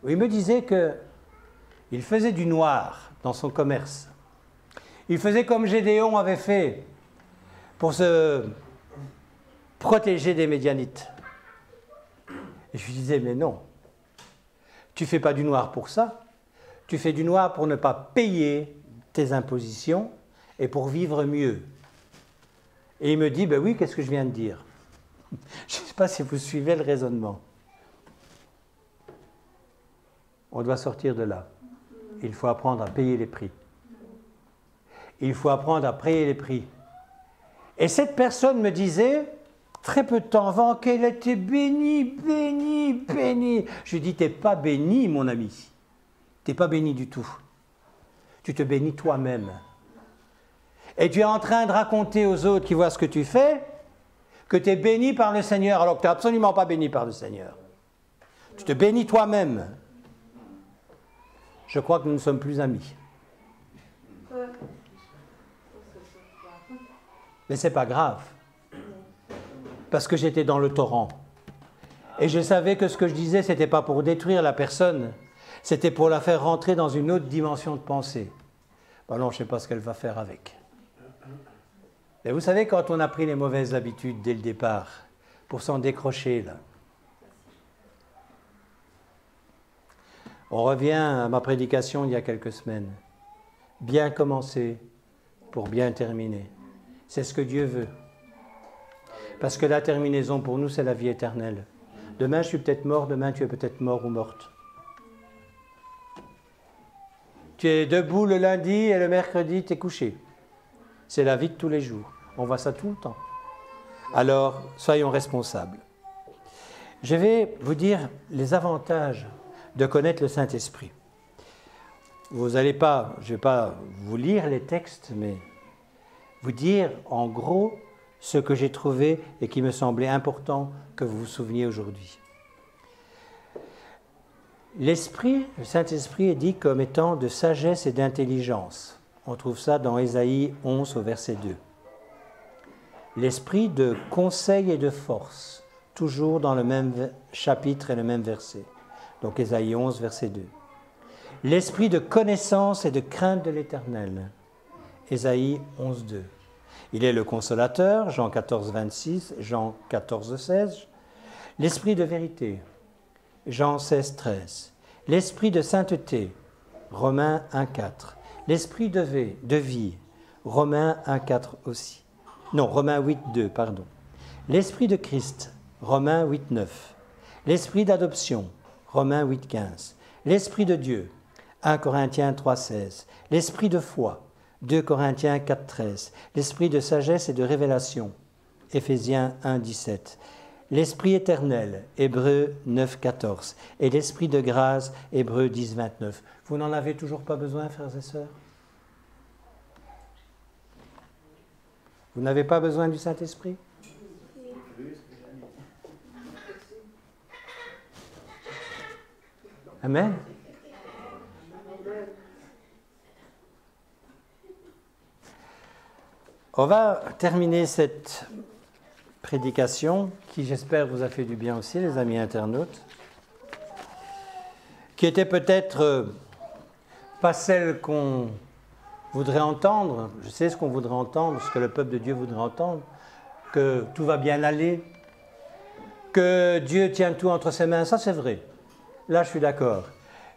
Il me disait qu'il faisait du noir dans son commerce. Il faisait comme Gédéon avait fait pour se protéger des Médianites. Et je lui disais, mais non, tu ne fais pas du noir pour ça. Tu fais du noir pour ne pas payer tes impositions et pour vivre mieux. Et il me dit, ben oui, qu'est-ce que je viens de dire? Je ne sais pas si vous suivez le raisonnement. On doit sortir de là. Il faut apprendre à payer les prix. Il faut apprendre à payer les prix. Et cette personne me disait, très peu de temps avant, qu'elle était bénie, bénie, bénie. Je lui dis, tu n'es pas béni, mon ami. Tu n'es pas béni du tout. Tu te bénis toi-même. Et tu es en train de raconter aux autres qui voient ce que tu fais que tu es béni par le Seigneur, alors que tu n'es absolument pas béni par le Seigneur. Tu te bénis toi-même. Je crois que nous ne sommes plus amis. Mais ce n'est pas grave. Parce que j'étais dans le torrent. Et je savais que ce que je disais, ce n'était pas pour détruire la personne. C'était pour la faire rentrer dans une autre dimension de pensée. Ben non, je ne sais pas ce qu'elle va faire avec. Mais vous savez, quand on a pris les mauvaises habitudes dès le départ, pour s'en décrocher, là. On revient à ma prédication il y a quelques semaines. Bien commencer pour bien terminer. C'est ce que Dieu veut. Parce que la terminaison pour nous, c'est la vie éternelle. Demain, je suis peut-être mort, demain, tu es peut-être mort ou morte. Tu es debout le lundi et le mercredi, tu es couché. C'est la vie de tous les jours. On voit ça tout le temps. Alors, soyons responsables. Je vais vous dire les avantages de connaître le Saint-Esprit. Vous n'allez pas, je ne vais pas vous lire les textes, mais vous dire en gros ce que j'ai trouvé et qui me semblait important que vous vous souveniez aujourd'hui. L'Esprit, le Saint-Esprit est dit comme étant de sagesse et d'intelligence. On trouve ça dans Ésaïe 11 au verset 2. L'Esprit de conseil et de force, toujours dans le même chapitre et le même verset. Donc Ésaïe 11 verset 2. L'Esprit de connaissance et de crainte de l'Éternel. Ésaïe 11 2. Il est le consolateur, Jean 14 26, Jean 14 16. L'Esprit de vérité, Jean 16 13. L'Esprit de sainteté, Romains 1 4. L'Esprit de vie, Romains 1 4 aussi. Non, Romains 8, 2, pardon. L'Esprit de Christ, Romains 8, 9. L'Esprit d'adoption, Romains 8, 15. L'Esprit de Dieu, 1 Corinthiens 3, 16. L'Esprit de foi, 2 Corinthiens 4, 13. L'Esprit de sagesse et de révélation, Éphésiens 1, 17. L'Esprit éternel, Hébreux 9, 14. Et l'Esprit de grâce, Hébreux 10, 29. Vous n'en avez toujours pas besoin, frères et sœurs? Vous n'avez pas besoin du Saint-Esprit? Amen. On va terminer cette prédication qui, j'espère, vous a fait du bien aussi, les amis internautes, qui était peut-être pas celle qu'on voudrait entendre. Je sais ce qu'on voudrait entendre, ce que le peuple de Dieu voudrait entendre, que tout va bien aller, que Dieu tient tout entre ses mains. Ça, c'est vrai. Là, je suis d'accord.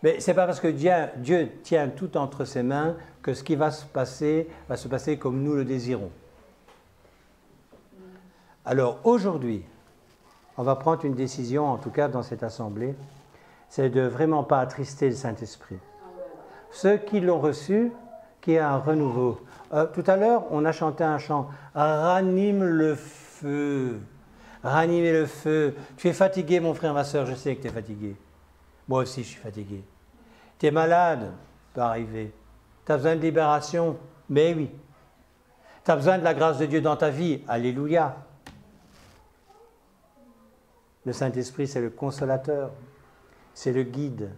Mais ce n'est pas parce que Dieu tient tout entre ses mains que ce qui va se passer comme nous le désirons. Alors, aujourd'hui, on va prendre une décision, en tout cas dans cette assemblée, c'est de vraiment pas attrister le Saint-Esprit. Ceux qui l'ont reçu, qu'il y ait un renouveau. Tout à l'heure, on a chanté un chant « Ranime le feu ». Ranimez le feu. Tu es fatigué, mon frère, ma soeur, je sais que tu es fatigué. Moi aussi, je suis fatigué. Tu es malade, peut arriver. Tu as besoin de libération, mais oui. Tu as besoin de la grâce de Dieu dans ta vie, alléluia. Le Saint-Esprit, c'est le consolateur, c'est le guide.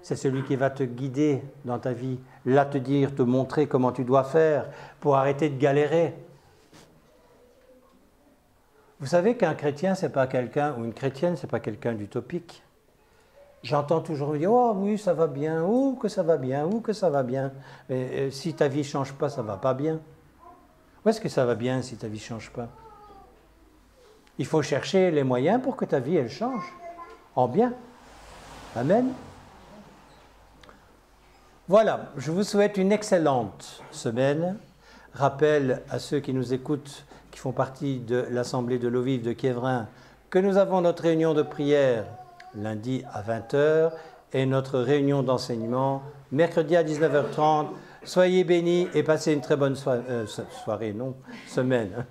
C'est celui qui va te guider dans ta vie, là te dire, te montrer comment tu dois faire pour arrêter de galérer. Vous savez qu'un chrétien, c'est pas quelqu'un, ou une chrétienne, c'est pas quelqu'un d'utopique. J'entends toujours dire, oh oui, ça va bien, ou que ça va bien, ou que ça va bien. Mais si ta vie ne change pas, ça ne va pas bien. Où est-ce que ça va bien si ta vie ne change pas? Il faut chercher les moyens pour que ta vie, elle change. En bien. Amen. Voilà, je vous souhaite une excellente semaine. Rappel à ceux qui nous écoutent, qui font partie de l'Assemblée de l'eau vive de Quiévrain, que nous avons notre réunion de prière lundi à 20h et notre réunion d'enseignement mercredi à 19h30. Soyez bénis et passez une très bonne semaine.